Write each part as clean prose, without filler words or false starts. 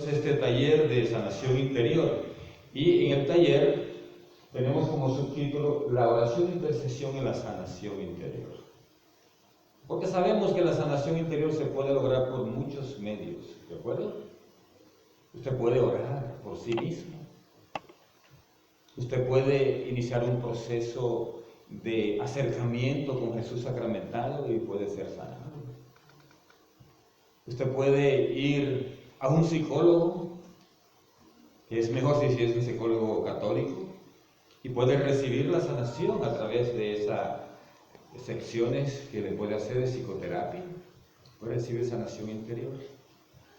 entonces este taller de sanación interior. Y en el taller tenemos como subtítulo la oración de intercesión en la sanación interior. Porque sabemos que la sanación interior se puede lograr por muchos medios, ¿de acuerdo? Usted puede orar por sí mismo. Usted puede iniciar un proceso de acercamiento con Jesús sacramentado y puede ser sanado. Usted puede ir a un psicólogo, que es mejor si es un psicólogo católico, y puede recibir la sanación a través de esas secciones que le puede hacer de psicoterapia. Puede recibir sanación interior.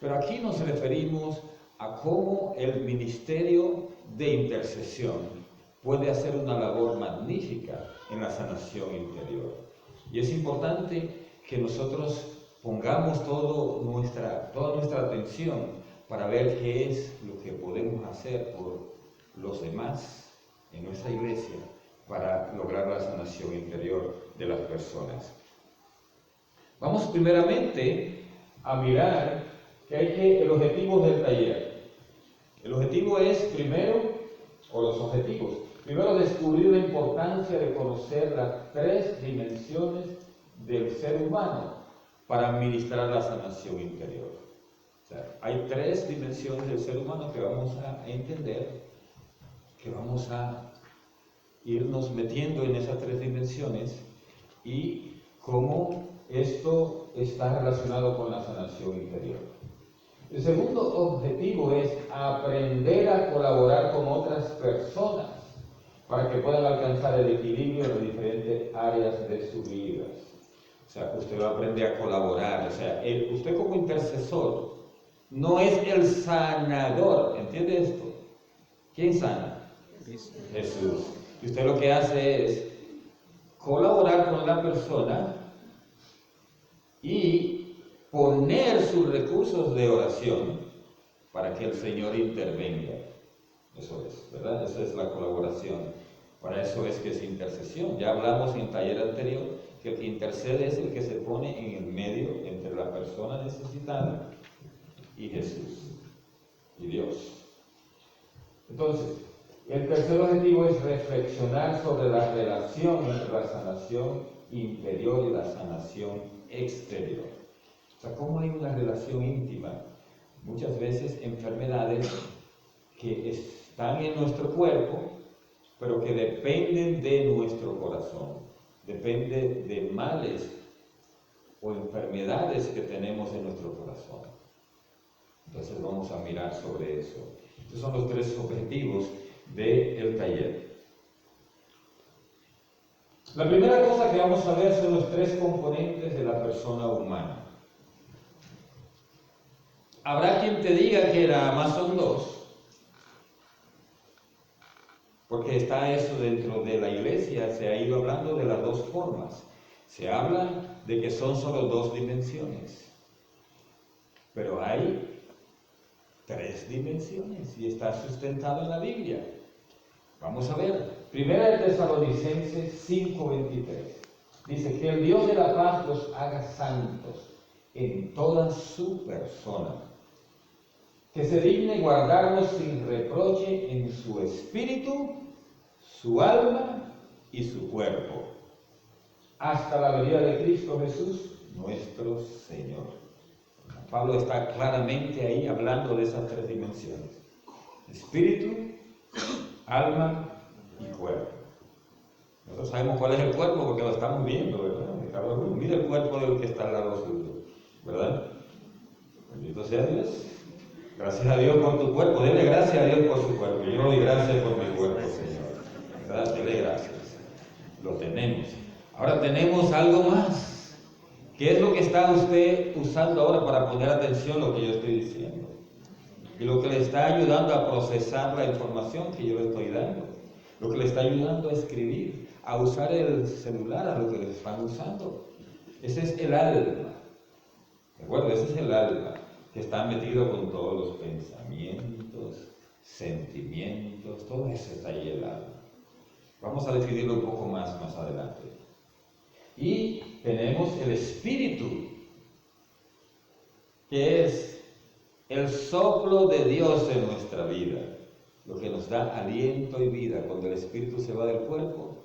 Pero aquí nos referimos a cómo el ministerio de intercesión puede hacer una labor magnífica en la sanación interior. Y es importante que nosotros pongamos toda nuestra atención para ver qué es lo que podemos hacer por los demás en nuestra iglesia para lograr la sanación interior de las personas. Vamos primeramente a mirar el objetivo del taller. El objetivo es los objetivos. Primero, descubrir la importancia de conocer las 3 dimensiones del ser humano para administrar la sanación interior. O sea, hay 3 dimensiones del ser humano que vamos a entender, que vamos a irnos metiendo en esas 3 dimensiones y cómo esto está relacionado con la sanación interior. El segundo objetivo es aprender a colaborar con otras personas para que puedan alcanzar el equilibrio en las diferentes áreas de su vida. O sea, usted va a aprender a colaborar. O sea, usted como intercesor no es el sanador. ¿Entiende esto? ¿Quién sana? Jesús. Y usted lo que hace es colaborar con la persona y poner sus recursos de oración para que el Señor intervenga. Eso es, ¿verdad? Esa es la colaboración. Para eso es que es intercesión. Ya hablamos en el taller anterior que el que intercede es el que se pone en el medio entre la persona necesitada y Jesús y Dios. Entonces, el tercer objetivo es reflexionar sobre la relación entre la sanación interior y la sanación exterior. O sea, cómo hay una relación íntima. Muchas veces enfermedades que están en nuestro cuerpo, pero que dependen de nuestro corazón, dependen de males o enfermedades que tenemos en nuestro corazón. Entonces vamos a mirar sobre eso. Estos son los 3 objetivos del taller. La primera cosa que vamos a ver son los 3 componentes de la persona humana. Habrá quien te diga que nada más son 2, porque está eso dentro de la iglesia, se ha ido hablando de las 2 formas. Se habla de que son solo 2 dimensiones, pero hay 3 dimensiones y está sustentado en la Biblia. Vamos a ver, 1 Tesalonicenses 5:23. Dice que el Dios de la paz los haga santos en toda su persona, que se digne guardarlos sin reproche en su espíritu, su alma y su cuerpo, hasta la venida de Cristo Jesús, nuestro Señor. Pablo está claramente ahí hablando de esas 3 dimensiones: espíritu, alma y cuerpo. Nosotros sabemos cuál es el cuerpo porque lo estamos viendo, ¿verdad? Cada uno mira el cuerpo del que está al lado suyo, ¿verdad? Bendito sea Dios. Gracias a Dios por tu cuerpo. Dele gracias a Dios por su cuerpo. Yo no doy gracias por mi cuerpo, Señor. ¿Verdad? Dele gracias. Lo tenemos. Ahora tenemos algo más. ¿Qué es lo que está usted usando ahora para poner atención a lo que yo estoy diciendo? Y lo que le está ayudando a procesar la información que yo le estoy dando. Lo que le está ayudando a escribir, a usar el celular, a lo que le están usando. Ese es el alma. ¿De acuerdo? Ese es el alma, que está metido con todos los pensamientos, sentimientos, todo eso está ahí el alma. Vamos a definirlo un poco más adelante. Y tenemos el espíritu, que es el soplo de Dios en nuestra vida, lo que nos da aliento y vida. Cuando el espíritu se va del cuerpo,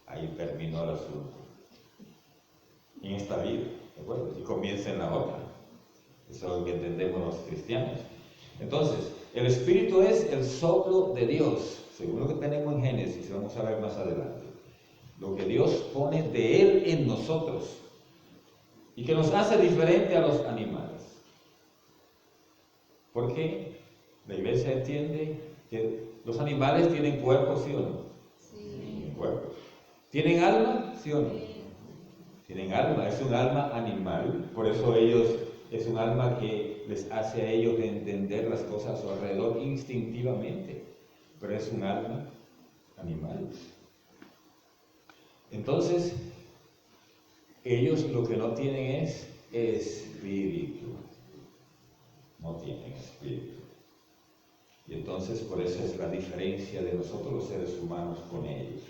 ahí terminó el asunto. En esta vida, ¿de acuerdo? Y comienza en la otra. Eso es lo que entendemos los cristianos. Entonces, el espíritu es el soplo de Dios, según lo que tenemos en Génesis, vamos a ver más adelante. Lo que Dios pone de Él en nosotros y que nos hace diferente a los animales. Porque la iglesia entiende que los animales tienen cuerpo, ¿sí o no? Sí. Tienen cuerpo. ¿Tienen alma? ¿Sí o no? Tienen alma, es un alma animal, por eso es un alma que les hace a ellos entender las cosas a su alrededor instintivamente, pero es un alma animal. Entonces, ellos lo que no tienen es espíritu, no tienen espíritu. Y entonces por eso es la diferencia de nosotros los seres humanos con ellos.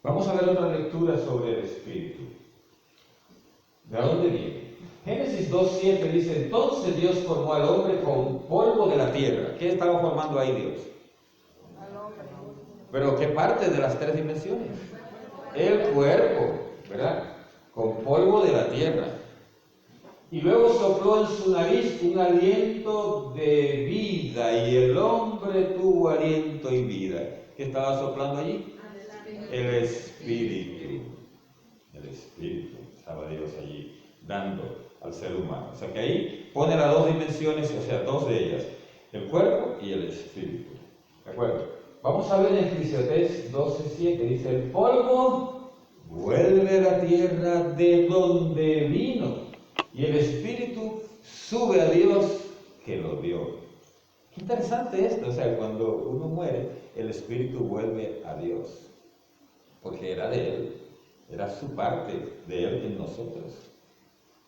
Vamos a ver otra lectura sobre el espíritu. ¿De dónde viene? Génesis 2:7 dice, entonces Dios formó al hombre con polvo de la tierra. ¿Qué estaba formando ahí Dios? Al hombre. ¿Pero qué parte de las tres dimensiones? El cuerpo, ¿verdad? Con polvo de la tierra. Y luego sopló en su nariz un aliento de vida y el hombre tuvo aliento y vida. ¿Qué estaba soplando allí? El espíritu. El espíritu. Estaba Dios allí dando al ser humano. O sea que ahí pone las dos dimensiones, o sea, dos de ellas. El cuerpo y el espíritu. ¿De acuerdo? Vamos a ver en Eclesiastés 12:7. Dice, el polvo vuelve a la tierra de donde vino. Y el espíritu sube a Dios que lo dio. Qué interesante esto, o sea, cuando uno muere, el espíritu vuelve a Dios, porque era de Él, era su parte de Él en nosotros.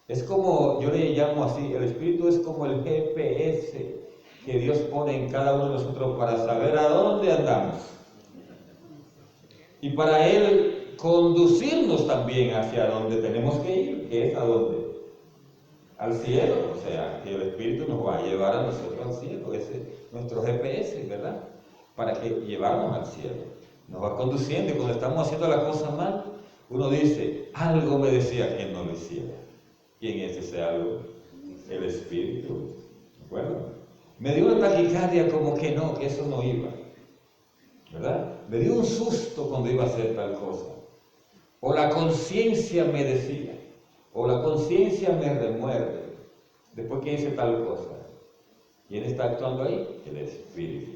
Es como, yo le llamo así, el espíritu es como el GPS que Dios pone en cada uno de nosotros para saber a dónde andamos. Y para Él conducirnos también hacia donde tenemos que ir, que es a dónde. Al cielo, o sea, que el Espíritu nos va a llevar a nosotros al cielo, ese es nuestro GPS, ¿verdad? Para que llevarnos al cielo. Nos va conduciendo y cuando estamos haciendo la cosa mal, uno dice, algo me decía que no lo hiciera. ¿Quién es ese algo? El Espíritu, ¿de acuerdo? Me dio una taquicardia como que no, que eso no iba, ¿verdad? Me dio un susto cuando iba a hacer tal cosa. O la conciencia me decía, o la conciencia me remuerde después que hice tal cosa. ¿Quién está actuando ahí? El Espíritu.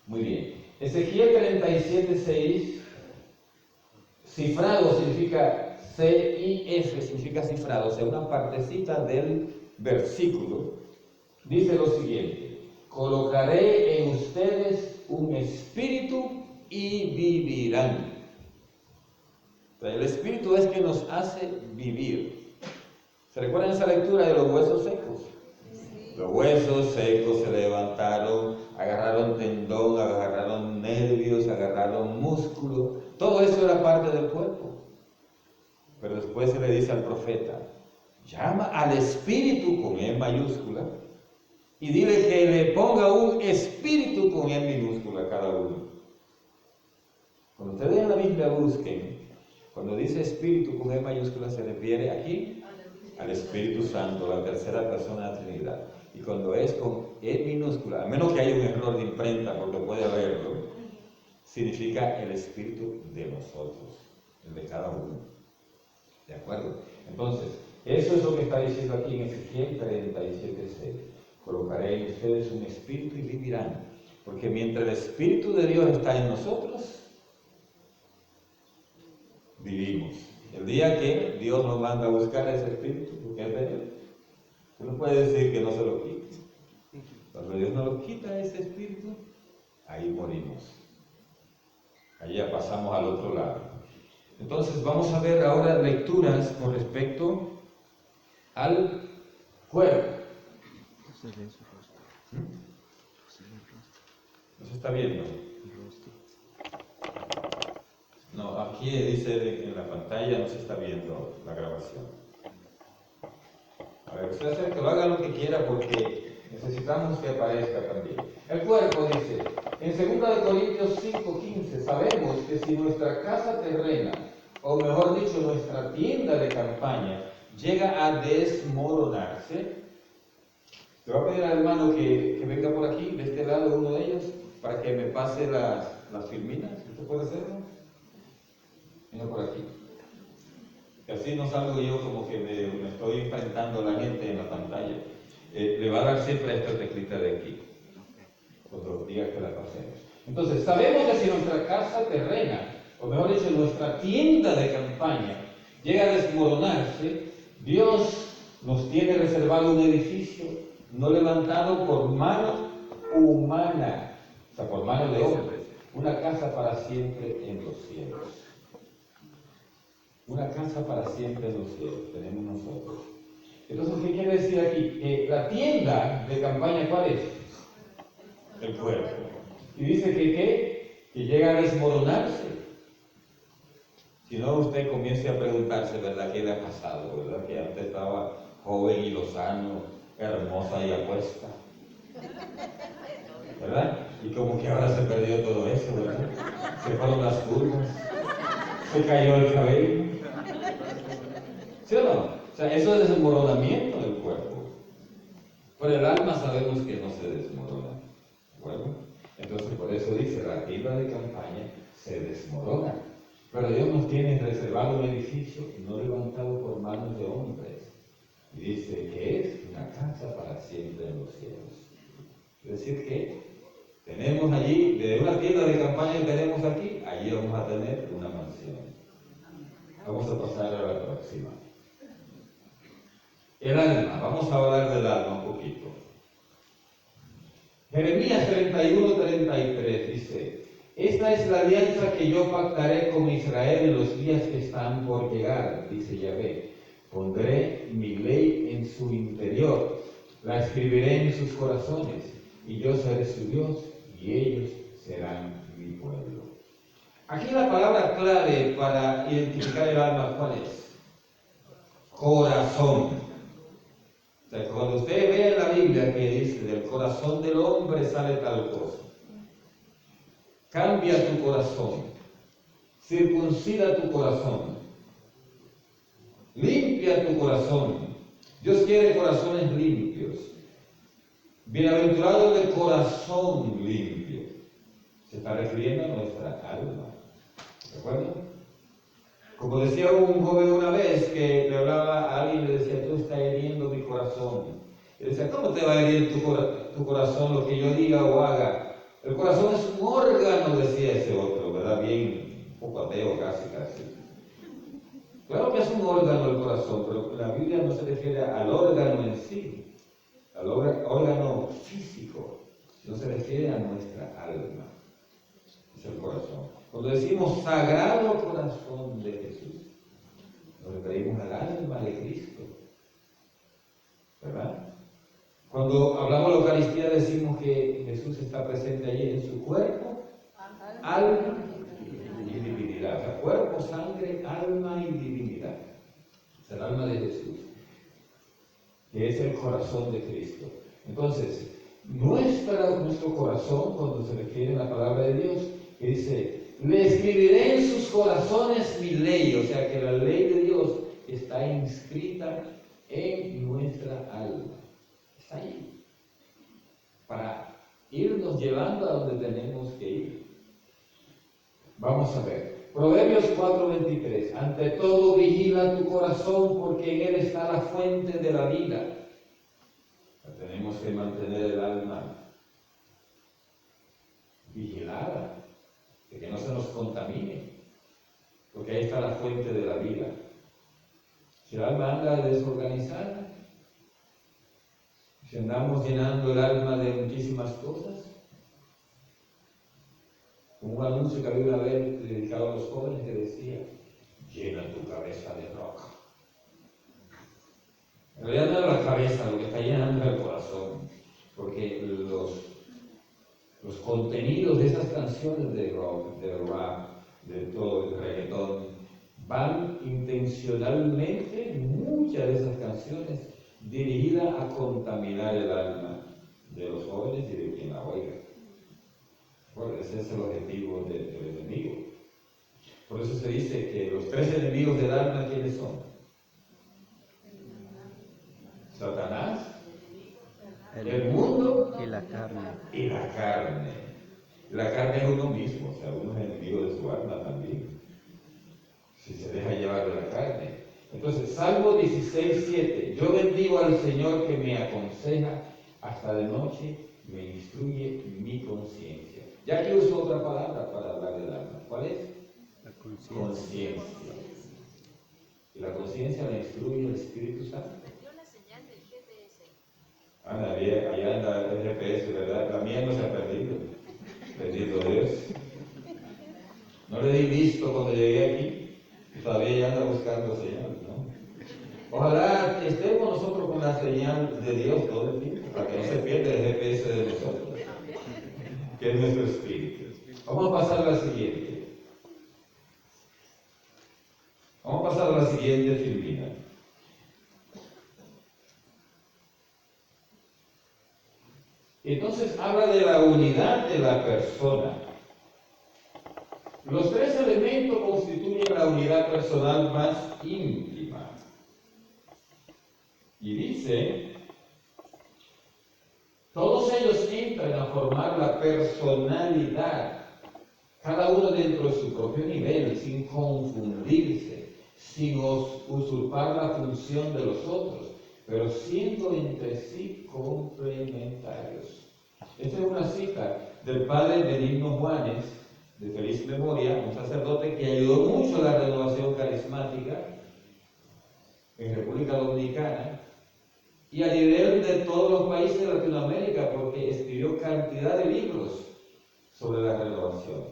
Muy bien. Ezequiel 37:6, cifrado significa CIF, significa cifrado, o sea, una partecita del versículo. Dice lo siguiente: colocaré en ustedes un espíritu y vivirán. El espíritu es que nos hace vivir. ¿Se recuerdan esa lectura de los huesos secos? Sí. Los huesos secos se levantaron, agarraron tendón, agarraron nervios, agarraron músculo. Todo eso era parte del cuerpo. Pero después se le dice al profeta, llama al espíritu con E mayúscula y dile que le ponga un espíritu con E minúscula a cada uno. Cuando ustedes en la Biblia busquen, cuando dice espíritu con E mayúscula se refiere aquí al Espíritu Santo, la tercera persona de la Trinidad. Y cuando es con E minúscula, a menos que haya un error de imprenta, porque puede haberlo, significa el Espíritu de nosotros, el de cada uno. ¿De acuerdo? Entonces, eso es lo que está diciendo aquí en Ezequiel 37:6. Colocaré en ustedes un espíritu y vivirán. Porque mientras el Espíritu de Dios está en nosotros, vivimos. El día que Dios nos manda a buscar ese espíritu, porque es de Él, uno puede decir que no se lo quite. Cuando Dios nos lo quita ese espíritu, ahí morimos. Ahí ya pasamos al otro lado. Entonces vamos a ver ahora lecturas con respecto al cuerpo. ¿No se está viendo? No, aquí dice en la pantalla no se está viendo la grabación. A ver, usted hace que lo haga lo que quiera porque necesitamos que aparezca también. El cuerpo dice, en 2 Corintios 5:15, sabemos que si nuestra casa terrena, o mejor dicho, nuestra tienda de campaña, llega a desmoronarse, le voy a pedir al hermano que venga por aquí, de este lado, uno de ellos, para que me pase las filminas. ¿Usted puede hacerlo? Venga por aquí. Y así no salgo yo como que me estoy enfrentando a la gente en la pantalla. Le va a dar siempre esta teclita de aquí, cuando diga que la pasemos. Entonces, sabemos que si nuestra casa terrena, o mejor dicho, nuestra tienda de campaña, llega a desmoronarse, Dios nos tiene reservado un edificio no levantado por mano humana, o sea, por mano de hombres, una casa para siempre en los cielos. Una casa para siempre en los cielos tenemos nosotros. Entonces, ¿qué quiere decir aquí? Que la tienda de campaña, ¿cuál es? El cuerpo. Y dice que llega a desmoronarse. Si no, usted comience a preguntarse, ¿verdad? ¿Qué le ha pasado? ¿Verdad? Que antes estaba joven y lozano, hermosa y apuesta. ¿Verdad? Y como que ahora se perdió todo eso, ¿verdad? Se fueron las curvas, se cayó el cabello. ¿Sí o no? O sea, eso es desmoronamiento del cuerpo. Pero el alma sabemos que no se desmorona. ¿De acuerdo? Entonces, por eso dice, la tienda de campaña se desmorona. Pero Dios nos tiene reservado un edificio no levantado por manos de hombres. Y dice que es una casa para siempre en los cielos. Es decir que tenemos allí, de una tienda de campaña que tenemos aquí, allí vamos a tener una mansión. Vamos a pasar a la próxima. El alma, vamos a hablar del alma un poquito. Jeremías 31:33 dice, esta es la alianza que yo pactaré con Israel en los días que están por llegar, dice Yahvé. Pondré mi ley en su interior, la escribiré en sus corazones, y yo seré su Dios, y ellos serán mi pueblo. Aquí la palabra clave para identificar el alma, ¿cuál es? Corazón. O sea, cuando usted ve en la Biblia que dice, del corazón del hombre sale tal cosa. Cambia tu corazón, circuncida tu corazón, limpia tu corazón. Dios quiere corazones limpios. Bienaventurado de corazón limpio. Se está refiriendo a nuestra alma. ¿De acuerdo? Como decía un joven una vez que le hablaba a alguien y le decía, tú estás hiriendo mi corazón. Y decía, ¿cómo te va a herir tu corazón lo que yo diga o haga? El corazón es un órgano, decía ese otro, ¿verdad? Bien, un poco ateo casi. Claro que es un órgano el corazón, pero la Biblia no se refiere al órgano en sí, al órgano físico, no se refiere a nuestra alma, es el corazón. Cuando decimos Sagrado Corazón de Jesús, nos referimos al alma de Cristo, ¿verdad? Cuando hablamos de la Eucaristía decimos que Jesús está presente allí en su cuerpo, alma y divinidad. O sea, cuerpo, sangre, alma y divinidad. Es el alma de Jesús, que es el corazón de Cristo. Entonces, nuestro corazón, cuando se refiere a la palabra de Dios, que dice, le escribiré en sus corazones mi ley, o sea que la ley de Dios está inscrita en nuestra alma. Está ahí, para irnos llevando a donde tenemos que ir. Vamos a ver, Proverbios 4:23, ante todo vigila tu corazón porque en él está la fuente de la vida. Tenemos que mantener el alma vigilada, de que no se nos contamine, porque ahí está la fuente de la vida. Si el alma anda desorganizada, si andamos llenando el alma de muchísimas cosas, como un anuncio que había una vez dedicado a los jóvenes que decía, llena tu cabeza de roca. En realidad no es la cabeza lo que está llenando el corazón, porque los contenidos de esas canciones de rock, de rap, de todo el reggaetón, van intencionalmente, muchas de esas canciones dirigida a contaminar el alma de los jóvenes y de quien la oiga. Bueno, ese es el objetivo del enemigo. Por eso se dice que los tres enemigos del alma, ¿quiénes son? Satanás, el mundo y la carne. y la carne. La carne es uno mismo, o sea, uno es enemigo de su alma también, si se deja llevar de la carne. Entonces, Salmo 16:7, yo bendigo al Señor que me aconseja, hasta de noche me instruye mi conciencia. Ya que uso otra palabra para hablar del alma, ¿cuál es? La conciencia. Conciencia. Y la conciencia la instruye el Espíritu Santo. Anda, allá anda el GPS, ¿verdad? La mía no se ha perdido. Bendito Dios. No le di visto cuando llegué aquí. Todavía ya anda buscando señal, ¿no? Ojalá estemos nosotros con la señal de Dios todo el tiempo, para que no se pierda el GPS de nosotros, que es nuestro espíritu. Vamos a pasar a la siguiente. Vamos a pasar a la siguiente filmina. Entonces habla de la unidad de la persona. Los tres elementos constituyen la unidad personal más íntima. Y dice, todos ellos entran a formar la personalidad, cada uno dentro de su propio nivel, sin confundirse, sin usurpar la función de los otros, pero siendo entre sí complementarios. Esta es una cita del padre Benigno Juanes, de feliz memoria, un sacerdote que ayudó mucho a la renovación carismática en República Dominicana y a nivel de todos los países de Latinoamérica, porque escribió cantidad de libros sobre la renovación.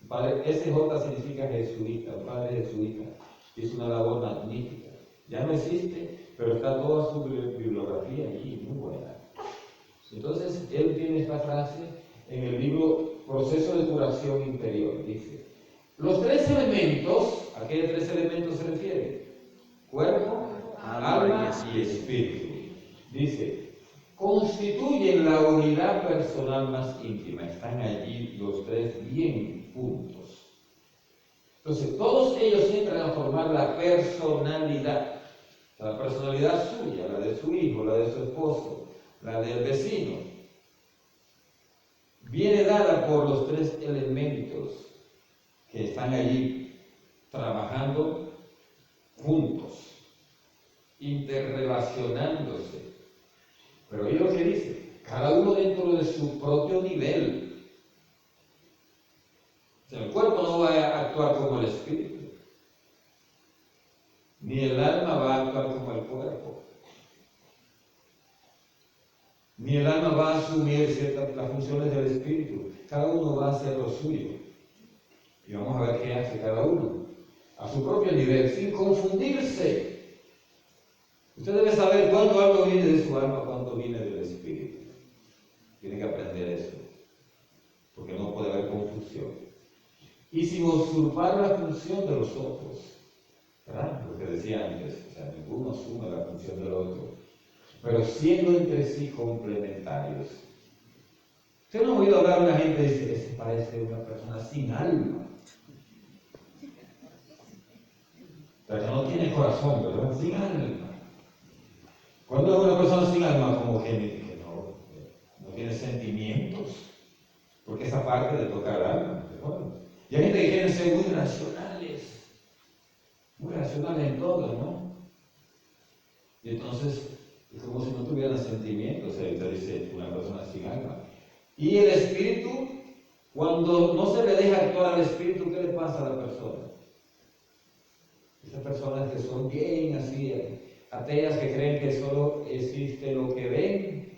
El padre SJ significa jesuita, el padre jesuita, hizo una labor magnífica. Ya no existe, pero está toda su bibliografía allí, muy buena. Entonces, él tiene esta frase en el libro Proceso de Curación Interior. Dice, los tres elementos, ¿a qué tres elementos se refiere? Cuerpo, alma y espíritu. Dice, constituyen la unidad personal más íntima. Están allí los tres bien juntos. Entonces, todos ellos entran a formar la personalidad. La personalidad suya, la de su hijo, la de su esposo, la del vecino, viene dada por los tres elementos que están allí trabajando juntos, interrelacionándose. Pero oye lo que dice, cada uno dentro de su propio nivel. O sea, el cuerpo no va a actuar como el espíritu, ni el alma va a actuar como el cuerpo. Ni el alma va a asumir las funciones del espíritu. Cada uno va a hacer lo suyo. Y vamos a ver qué hace cada uno. A su propio nivel, sin confundirse. Usted debe saber cuándo algo viene de su alma, cuándo viene del espíritu. Tiene que aprender eso. Porque no puede haber confusión. Y sin usurpar la función de los otros. ¿Verdad? Lo que decía antes. O sea, ninguno asume la función del otro, pero siendo entre sí complementarios. Usted no ha oído hablar de una gente que dice, ese parece una persona sin alma. O sea, que no tiene corazón, ¿verdad? Sin alma. Cuando es una persona sin alma, como que no tiene sentimientos, porque esa parte de tocar el alma. Bueno, y hay gente que quiere ser muy racionales en todo, ¿no? Y entonces, es como si no tuvieran sentimientos, ahorita dice una persona sin alma. Y el espíritu, cuando no se le deja actuar al espíritu, ¿qué le pasa a la persona? Esas personas que son bien así, ateas, que creen que solo existe lo que ven,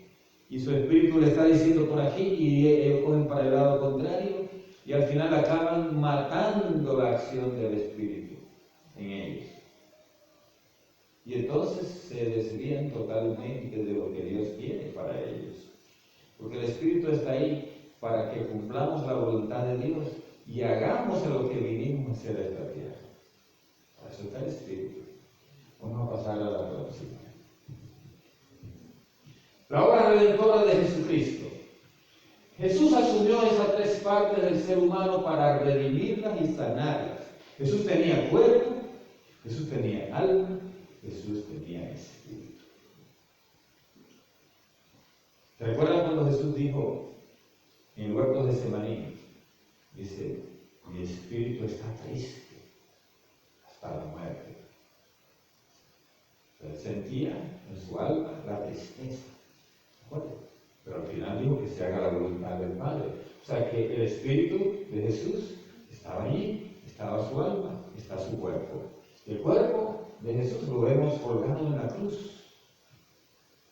y su espíritu le está diciendo por aquí, y ellos cogen para el lado contrario, y al final acaban matando la acción del espíritu en ellos. Y entonces se desvían totalmente de lo que Dios quiere para ellos. Porque el Espíritu está ahí para que cumplamos la voluntad de Dios y hagamos lo que vinimos a hacer en esta tierra. Para eso está el Espíritu. Vamos a pasar a la próxima. La obra redentora de Jesucristo. Jesús asumió esas tres partes del ser humano para redimirlas y sanarlas. Jesús tenía cuerpo, Jesús tenía alma, Jesús tenía espíritu. ¿Se recuerdan cuando Jesús dijo en el huerto de Getsemaní? Dice, mi espíritu está triste hasta la muerte. Él sentía en su alma la tristeza. Pero al final dijo que se haga la voluntad del Padre. O sea que el espíritu de Jesús estaba allí, estaba su alma, está su cuerpo. El cuerpo de Jesús lo vemos colgado en la cruz.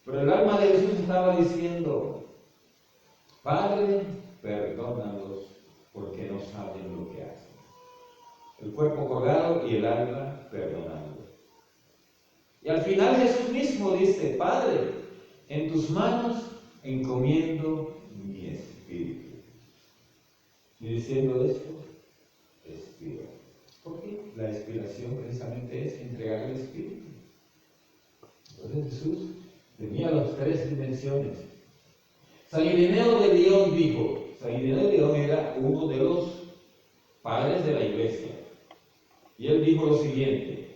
Pero el alma de Jesús estaba diciendo, Padre, perdónalos porque no saben lo que hacen. El cuerpo colgado y el alma perdonando. Y al final Jesús mismo dice, Padre, en tus manos encomiendo mi espíritu. Y diciendo esto, expira. ¿Por qué? La expiración precisamente es entregar el espíritu. Entonces Jesús tenía las tres dimensiones. San Ireneo de León dijo, San Ireneo de León era uno de los padres de la iglesia. Y él dijo lo siguiente,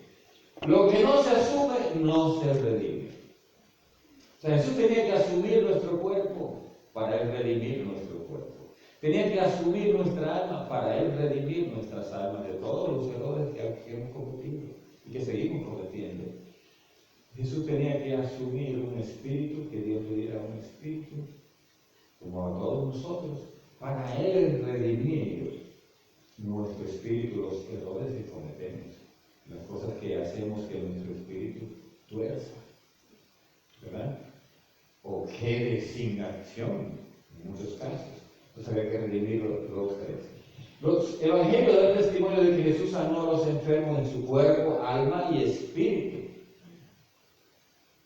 lo que no se asume, no se redime. O sea, Jesús tenía que asumir nuestro cuerpo para Él redimir nuestro cuerpo. Tenía que asumir nuestra alma para Él redimir nuestras almas de todos los errores que hemos cometido y que seguimos cometiendo. Jesús tenía que asumir un espíritu, que Dios le diera un espíritu, como a todos nosotros, para Él redimir nuestro espíritu, los errores que cometemos, las cosas que hacemos que nuestro espíritu tuerza, ¿verdad? O quede sin acción, en muchos casos. Entonces había que redimir los tres. Los evangelios dan testimonio de que Jesús sanó a los enfermos en su cuerpo, alma y espíritu.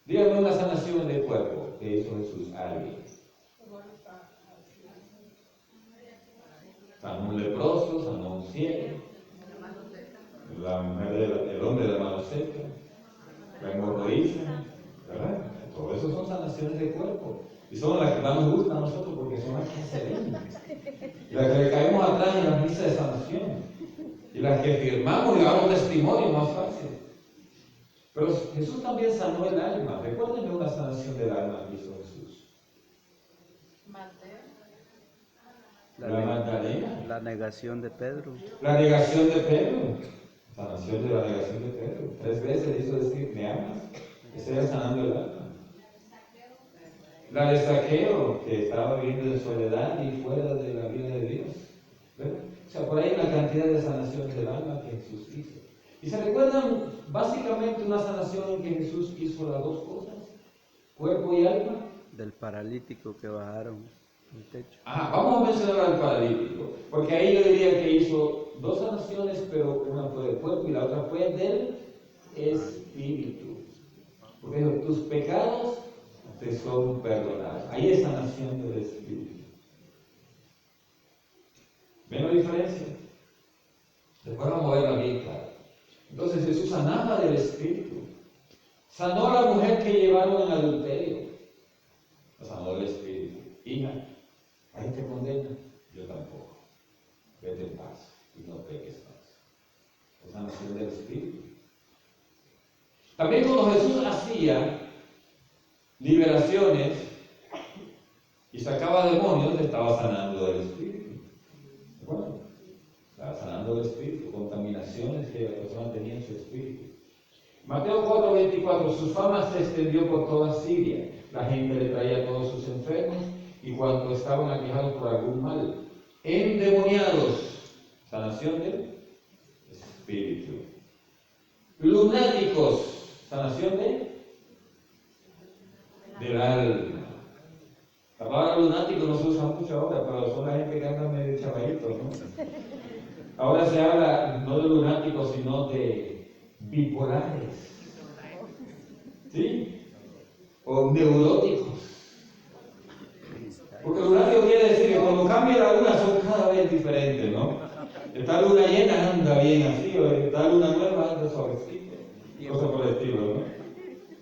Díganme una sanación del cuerpo que hizo Jesús a alguien. Sanó un leproso, sanó un ciego, el hombre de la mano seca, la hemorroísa, ¿verdad? Todo eso son sanaciones del cuerpo. Y son las que más nos gustan a nosotros porque son las que se ven. Y las que le caemos atrás en las misas de sanación. Y las que firmamos y damos testimonio más fácil. Pero Jesús también sanó el alma. Recuérdenme una sanación del alma que hizo Jesús. La Magdalena. La negación de Pedro. La negación de Pedro. Sanación de la negación de Pedro. 3 veces hizo decir, ¿me amas? Estaba sanando el alma. La de Zaqueo, que estaba viviendo en soledad y fuera de la vida de Dios. ¿Verdad? O sea, por ahí una cantidad de sanaciones del alma que Jesús hizo. ¿Y se recuerdan básicamente una sanación en que Jesús hizo las dos cosas? Cuerpo y alma. Del paralítico que bajaron el techo. Vamos a mencionar al paralítico, porque ahí yo diría que hizo 2 sanaciones, pero una fue del cuerpo y la otra fue del espíritu. Porque dijo, tus pecados te son perdonados. Ahí es sanación del espíritu. ¿Ven la diferencia? Después vamos a verla bien clara. Entonces Jesús sanaba del espíritu. Sanó a la mujer que llevaron en adulterio. La sanó del espíritu. Hija, ahí te condena. Yo tampoco. Vete en paz y no peques más. Es sanación del espíritu. También cuando Jesús hacía liberaciones y sacaba demonios, estaba sanando del espíritu. ¿De acuerdo? Estaba sanando del espíritu, contaminaciones que la persona tenía en su espíritu. Mateo 4:24, su fama se extendió por toda Siria. La gente le traía a todos sus enfermos y cuando estaban aquejados por algún mal, endemoniados, sanación del espíritu. Lunáticos, sanación del alma. La palabra lunático no se usa mucho ahora, pero son la gente que anda medio chavaditos, ¿no? Ahora se habla no de lunáticos, sino de bipolares. ¿Sí? O neuróticos. Porque lunático quiere decir que cuando cambia la luna son cada vez diferentes, ¿no? Esta luna llena anda bien así, o esta luna nueva anda suavecita. Cosas por el estilo, ¿no?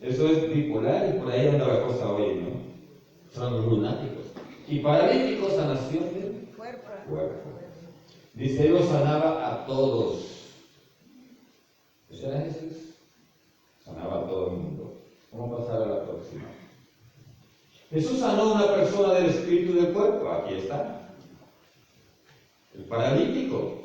Eso es bipolar y por ahí anda la cosa hoy, ¿no? son los lunáticos. Y paralíticos, sanación del Cuerpo. cuerpo. Dice, Él los sanaba a todos. ¿Ese era Jesús? Sanaba a todo el mundo. Vamos a pasar a la próxima. Jesús sanó a una persona del espíritu y del cuerpo. Aquí está. El paralítico.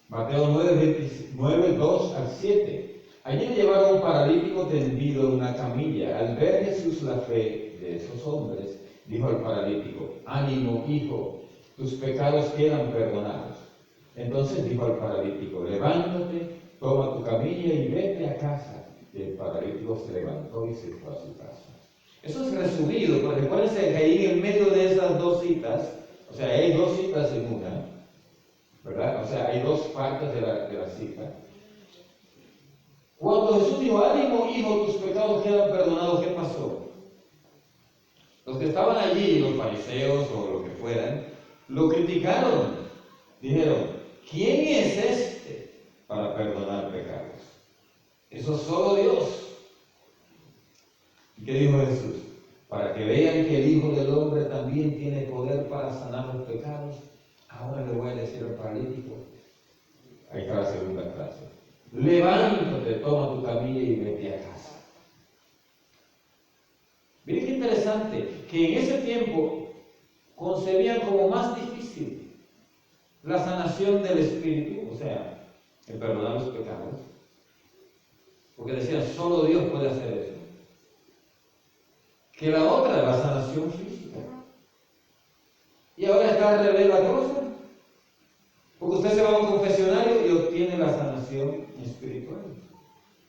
Mateo 9, 2 al 7. Allí llevaron a un paralítico tendido en una camilla. Al ver Jesús la fe de esos hombres, dijo al paralítico, ánimo, hijo, tus pecados quedan perdonados. Entonces dijo al paralítico, levántate, toma tu camilla y vete a casa. Y el paralítico se levantó y se fue a su casa. Eso es resumido, porque recuérdense que ahí en medio de esas dos citas, o sea, hay dos citas en una, ¿verdad? O sea, hay dos partes de la cita. Cuando Jesús dijo, ánimo, hijo, tus pecados quedan perdonados, ¿qué pasó? Los que estaban allí, los fariseos o lo que fueran, lo criticaron. Dijeron, ¿quién es este para perdonar pecados? Eso es solo Dios. ¿Y qué dijo Jesús? Para que vean que el Hijo del Hombre también tiene poder para sanar los pecados. Ahora le voy a decir al paralítico. Ahí está la segunda frase. Levántate, toma tu camilla y vete a casa. Miren qué interesante, que en ese tiempo concebían como más difícil la sanación del espíritu, o sea, el perdonar los pecados, porque decían, solo Dios puede hacer eso, que la otra, la sanación física. Y ahora está al revés la cosa, porque usted se va a un confesionario y obtiene la sanación espiritual.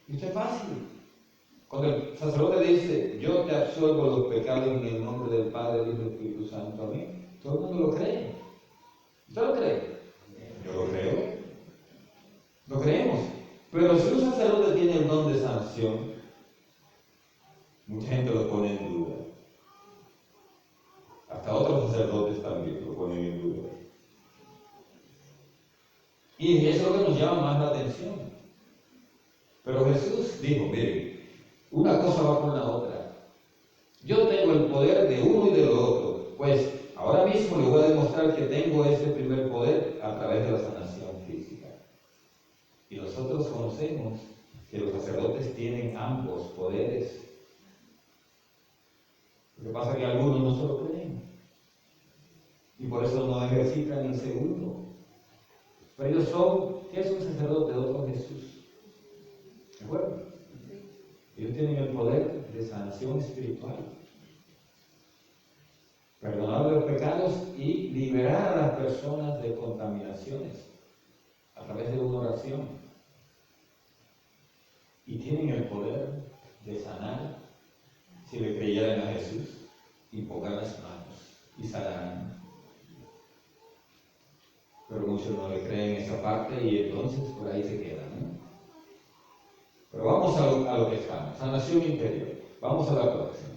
Y esto es fácil. Cuando el sacerdote dice, yo te absuelvo los pecados en el nombre del Padre, del Hijo y del Espíritu Santo, amén, todo el mundo lo cree. ¿Usted lo cree? Yo lo creo. Lo creemos. Pero si un sacerdote tiene el don de sanación, mucha gente lo pone en duda. Hasta otros sacerdotes también lo ponen en duda. Y eso es lo que nos llama más la atención. Pero Jesús dijo, miren, una cosa va con la otra. Yo tengo el poder de uno y de lo otro. Pues ahora mismo le voy a demostrar que tengo ese primer poder a través de la sanación física. Y nosotros conocemos que los sacerdotes tienen ambos poderes. Lo que pasa es que algunos no se lo creen. Y por eso no ejercitan el segundo. Pero ellos son, ¿qué es un sacerdote? Otro Jesús. ¿De acuerdo? Ellos tienen el poder de sanación espiritual. Perdonar los pecados y liberar a las personas de contaminaciones a través de una oración. Y tienen el poder de sanar si le creyeran a Jesús y pongan las manos y sanarán. Pero muchos no le creen esa parte y entonces por ahí se quedan, ¿no? Pero vamos a lo que estamos, sanación interior. Vamos a la próxima.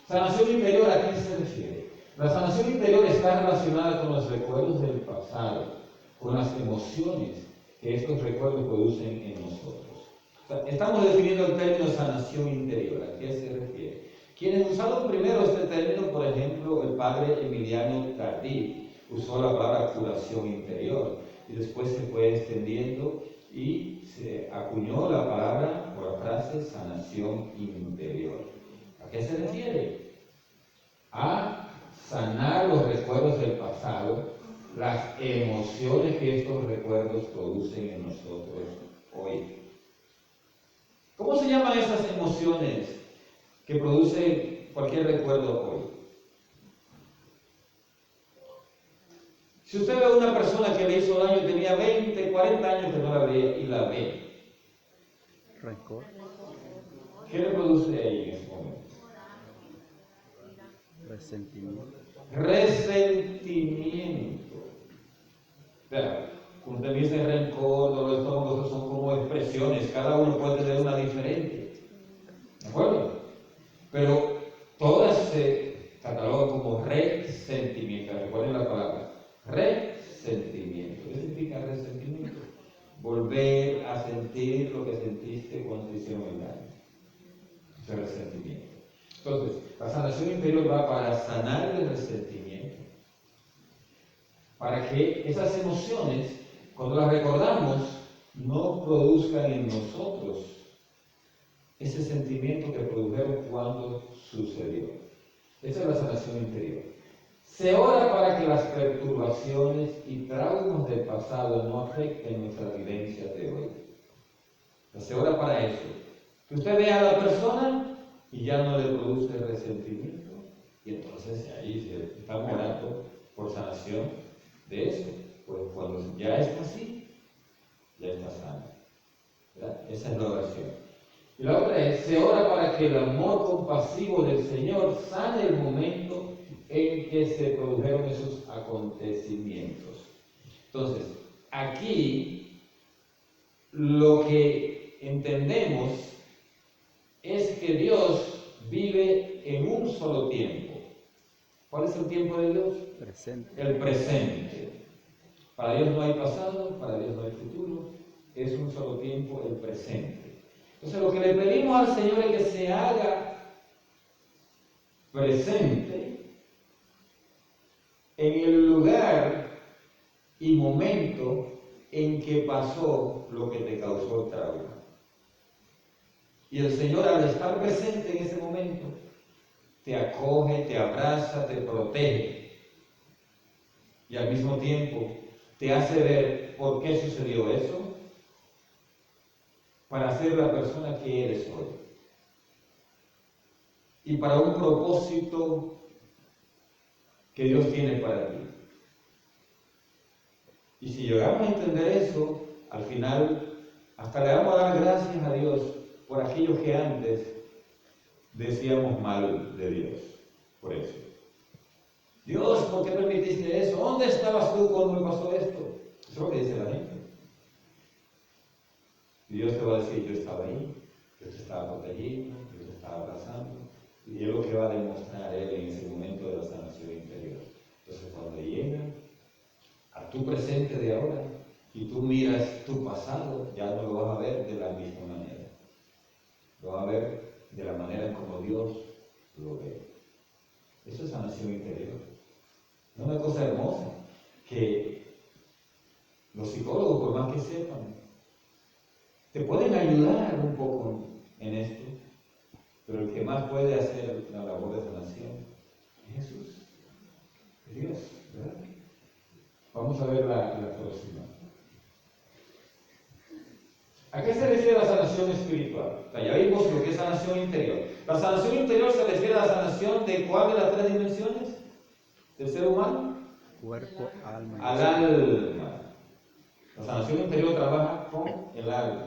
Sanación interior, ¿a qué se refiere? La sanación interior está relacionada con los recuerdos del pasado, con las emociones que estos recuerdos producen en nosotros. O sea, estamos definiendo el término sanación interior, ¿a qué se refiere? Quienes usaron primero este término, por ejemplo, el padre Emiliano Tardí, usó la palabra curación interior y después se fue extendiendo y se acuñó la palabra o la frase sanación interior. ¿A qué se refiere? A sanar los recuerdos del pasado, las emociones que estos recuerdos producen en nosotros hoy. ¿Cómo se llaman esas emociones que produce cualquier recuerdo hoy? Si usted ve a una persona que le hizo daño y tenía 20, 40 años que no la veía y la ve, Rencor. ¿qué le produce ahí en ese momento? Resentimiento. Resentimiento. O sea, cuando usted dice rencor, dolor de estómago, esos son como expresiones, cada uno puede tener una diferente. ¿De acuerdo? Pero todas se catalogan como resentimiento. Recuerden la palabra. Resentimiento. ¿Qué significa resentimiento? Volver a sentir lo que sentiste cuando te hicieron el daño. Ese resentimiento. Entonces, la sanación sanación interior va para sanar el resentimiento, para que esas emociones, cuando las recordamos, no produzcan en nosotros ese sentimiento que produjeron cuando sucedió. Esa es la sanación interior. Se ora para que las perturbaciones y traumas del pasado no afecten nuestra vivencia de hoy. Se ora para eso. Que usted vea a la persona y ya no le produce resentimiento. Y entonces ahí se está orando por sanación de eso. Pues cuando ya está así, ya está sano. ¿Verdad? Esa es la oración. Y la otra es, se ora para que el amor compasivo del Señor sane el momento en que se produjeron esos acontecimientos. Entonces, aquí lo que entendemos es que Dios vive en un solo tiempo. ¿Cuál es el tiempo de Dios? Presente. El presente. Para Dios no hay pasado, para Dios no hay futuro, es un solo tiempo, el presente. Entonces lo que le pedimos al Señor es que se haga presente en el lugar y momento en que pasó lo que te causó el trauma. Y el Señor, al estar presente en ese momento, te acoge, te abraza, te protege y al mismo tiempo te hace ver por qué sucedió eso, para ser la persona que eres hoy y para un propósito que Dios tiene para ti. Y si llegamos a entender eso, al final hasta le vamos a dar gracias a Dios por aquellos que antes decíamos mal de Dios. Por eso, Dios, ¿por qué permitiste eso? ¿Dónde estabas tú cuando me pasó esto? Eso es lo que dice la gente. Y Dios te va a decir, yo estaba ahí, yo te estaba protegiendo, yo te estaba abrazando. Y es lo que va a demostrar Él en ese momento de la sanación interior. Entonces cuando llega a tu presente de ahora y tú miras tu pasado, ya no lo vas a ver de la misma manera. Lo vas a ver de la manera en como Dios lo ve. Eso es sanación interior. Es una cosa hermosa que los psicólogos, por más que sepan, te pueden ayudar un poco en esto, pero el que más puede hacer la labor de sanación es Jesús, es Dios, ¿verdad? Vamos a ver la próxima. ¿A qué se refiere la sanación espiritual? O sea, ya vimos lo que es sanación interior. La sanación interior se refiere a la sanación de ¿cuál de las tres dimensiones del ser humano? Cuerpo, alma y Al alma. La sanación interior trabaja con el alma.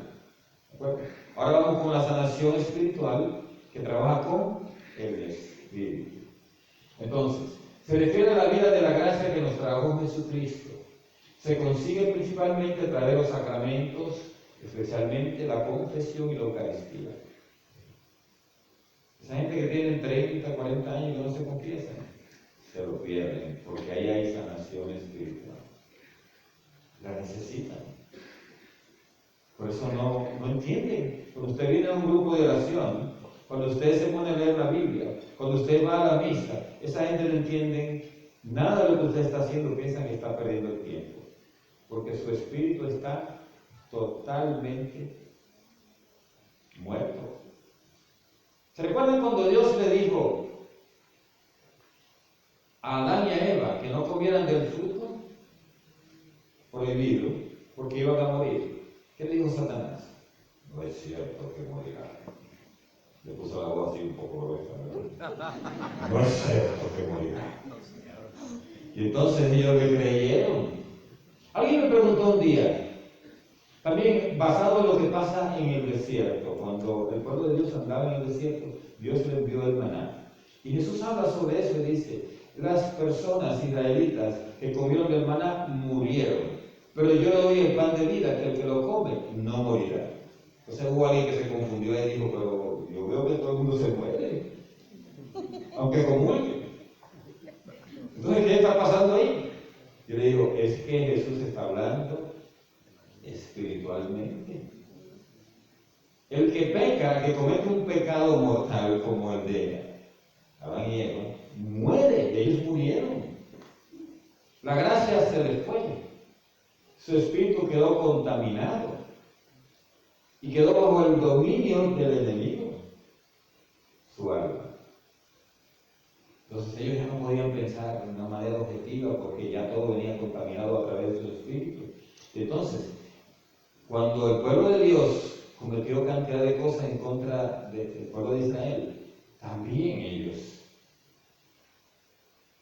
¿De acuerdo? Ahora vamos con la sanación espiritual, que trabaja con el espíritu. Entonces, se refiere a la vida de la gracia que nos trajo Jesucristo. Se consigue principalmente a través de los sacramentos, especialmente la confesión y la Eucaristía. Esa gente que tiene 30, 40 años y no se confiesan, se lo pierden, porque ahí hay sanación espiritual. La necesitan. Por eso no entienden. Cuando usted viene a un grupo de oración, cuando usted se pone a leer la Biblia, cuando usted va a la misa, esa gente no entiende nada de lo que usted está haciendo, piensan que está perdiendo el tiempo. Porque su espíritu está totalmente muerto. ¿Se recuerdan cuando Dios le dijo a Adán y a Eva que no comieran del fruto prohibido porque iban a morir? ¿Qué le dijo Satanás? No es cierto que morirán. Le puso la voz así un poco gruesa, ¿verdad? No es cierto que morirán. Y entonces ellos le creyeron. Alguien me preguntó un día, también basado en lo que pasa en el desierto, cuando el pueblo de Dios andaba en el desierto, Dios le envió el maná. Y Jesús habla sobre eso y dice, las personas israelitas que comieron del maná murieron, pero yo le doy el pan de vida, que el que lo come no morirá. Entonces hubo alguien que se confundió y dijo, pero yo veo que todo el mundo se muere, aunque comulgue. Entonces, ¿qué está pasando ahí? Yo le digo, es que Jesús está hablando espiritualmente. El que peca, que comete un pecado mortal como el de Adán y Eva, muere, ellos murieron. La gracia se les fue. Su espíritu quedó contaminado y quedó bajo el dominio del enemigo, su alma. Entonces ellos ya no podían pensar de una manera objetiva porque ya todo venía contaminado a través de su espíritu. Entonces, cuando el pueblo de Dios cometió cantidad de cosas en contra del pueblo de Israel, también ellos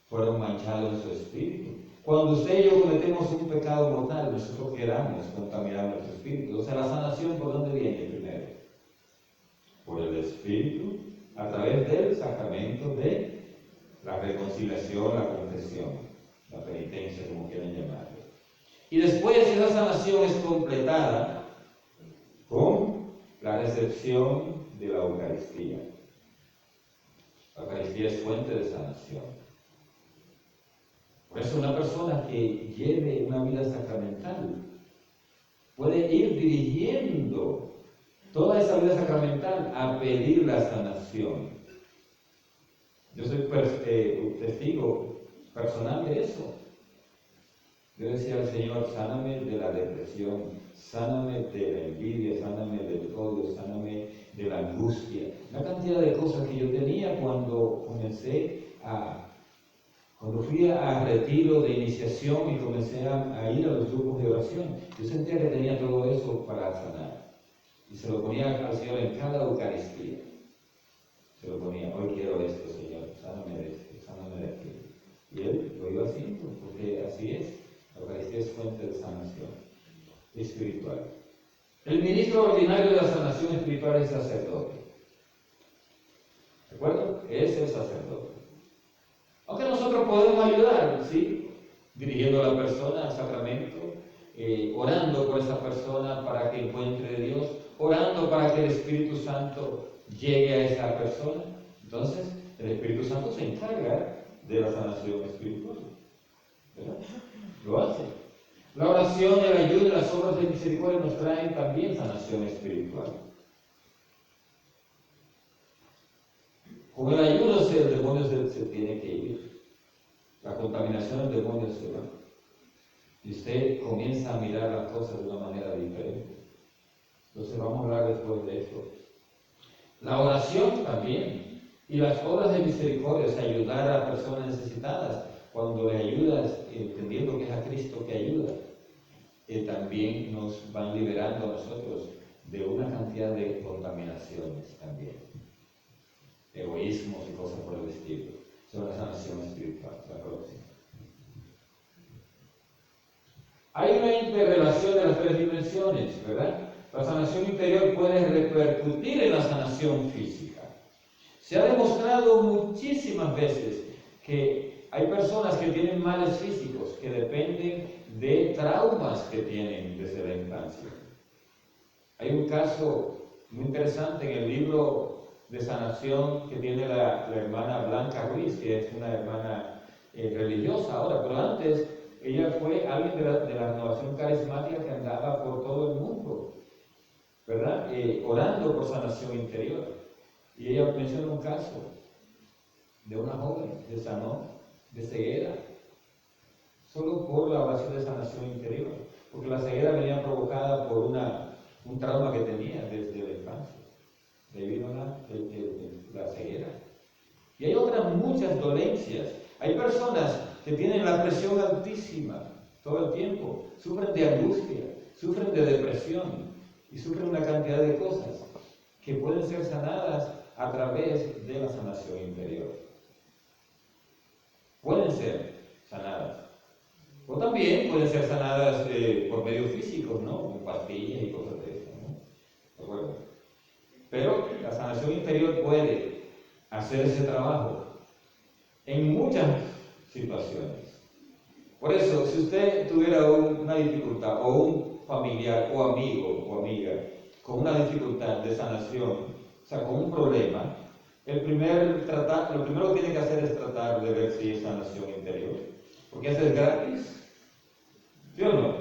fueron manchados en su espíritu. Cuando usted y yo cometemos un pecado mortal, nosotros quedamos contaminados en nuestro espíritu. O sea, la sanación, ¿por dónde viene primero? Por el espíritu, a través del sacramento de la reconciliación, la confesión, la penitencia, como quieran llamarlo. Y después esa sanación es completada con la recepción de la Eucaristía. La Eucaristía es fuente de sanación. Por eso una persona que lleve una vida sacramental puede ir dirigiendo toda esa vida sacramental a pedir la sanación. Yo soy testigo personal de eso. Yo decía al Señor, sáname de la depresión, sáname de la envidia, sáname del odio, sáname de la angustia. Una cantidad de cosas que yo tenía cuando fui a retiro de iniciación y comencé a ir a los grupos de oración. Yo sentía que tenía todo eso para sanar. Y se lo ponía al Señor en cada Eucaristía. Se lo ponía, hoy quiero esto, Señor, sáname de esto, sáname de aquello. Y Él lo iba haciendo, porque así es. La Eucaristía es fuente de sanación espiritual. El ministro ordinario de la sanación espiritual es el sacerdote. ¿De acuerdo? Es el sacerdote. Aunque nosotros podemos ayudar, ¿sí? Dirigiendo a la persona al sacramento, orando por esa persona para que encuentre a Dios, orando para que el Espíritu Santo llegue a esa persona. Entonces, el Espíritu Santo se encarga de la sanación espiritual. ¿Verdad? Lo hace. La oración, el ayuno y las obras de misericordia nos traen también sanación espiritual. Con el ayuno el demonio se tiene que ir. La contaminación del demonio se va. Y usted comienza a mirar las cosas de una manera diferente. Entonces vamos a hablar después de eso. La oración también. Y las obras de misericordia, es ayudar a personas necesitadas. Cuando le ayudas, entendiendo que es a Cristo que ayuda, también nos van liberando a nosotros de una cantidad de contaminaciones también. Egoísmos y cosas por el estilo. Es una sanación espiritual, la próxima. Hay una interrelación de las tres dimensiones, ¿verdad? La sanación interior puede repercutir en la sanación física. Se ha demostrado muchísimas veces que hay personas que tienen males físicos que dependen de traumas que tienen desde la infancia. Hay un caso muy interesante en el libro de sanación que tiene la hermana Blanca Ruiz, que es una hermana religiosa ahora, pero antes ella fue alguien de la renovación carismática que andaba por todo el mundo, ¿verdad? Orando por sanación interior. Y ella menciona un caso de una joven que sanó de ceguera, solo por la oración de sanación interior, porque la ceguera venía provocada por un trauma que tenía desde la infancia, debido a la ceguera. Y hay otras muchas dolencias. Hay personas que tienen la presión altísima todo el tiempo, sufren de angustia, sufren de depresión y sufren una cantidad de cosas que pueden ser sanadas a través de la sanación interior. Pueden ser sanadas. O también pueden ser sanadas por medios físicos, ¿no? Con pastillas y cosas de eso, ¿no? ¿De acuerdo? Pero la sanación interior puede hacer ese trabajo en muchas situaciones. Por eso, si usted tuviera una dificultad, o un familiar, o amigo, o amiga, con una dificultad de sanación, o sea, con un problema, lo primero que tiene que hacer es tratar de ver si es sanación interior. Porque eso es gratis. ¿Sí o no?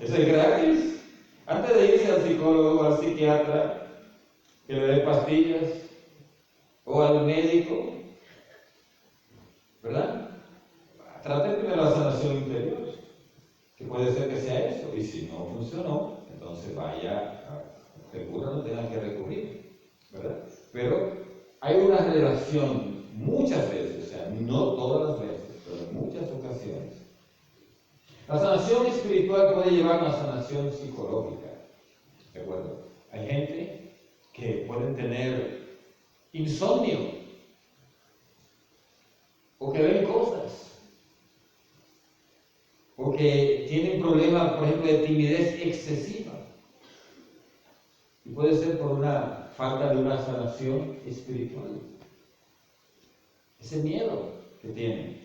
Eso es gratis. Antes de irse al psicólogo o al psiquiatra, que le dé pastillas, o al médico, ¿verdad? Trate primero la sanación interior, que puede ser que sea eso, y si no funcionó, entonces vaya, recurra, no tenga que recurrir, ¿verdad? Pero hay una relación muchas veces, o sea, no todas las veces, pero en muchas ocasiones. La sanación espiritual puede llevar a una sanación psicológica, ¿de acuerdo? Hay gente que puede tener insomnio, o que ven cosas, o que tienen problemas, por ejemplo, de timidez excesiva. Y puede ser por una falta de una sanación espiritual. Ese miedo que tienen.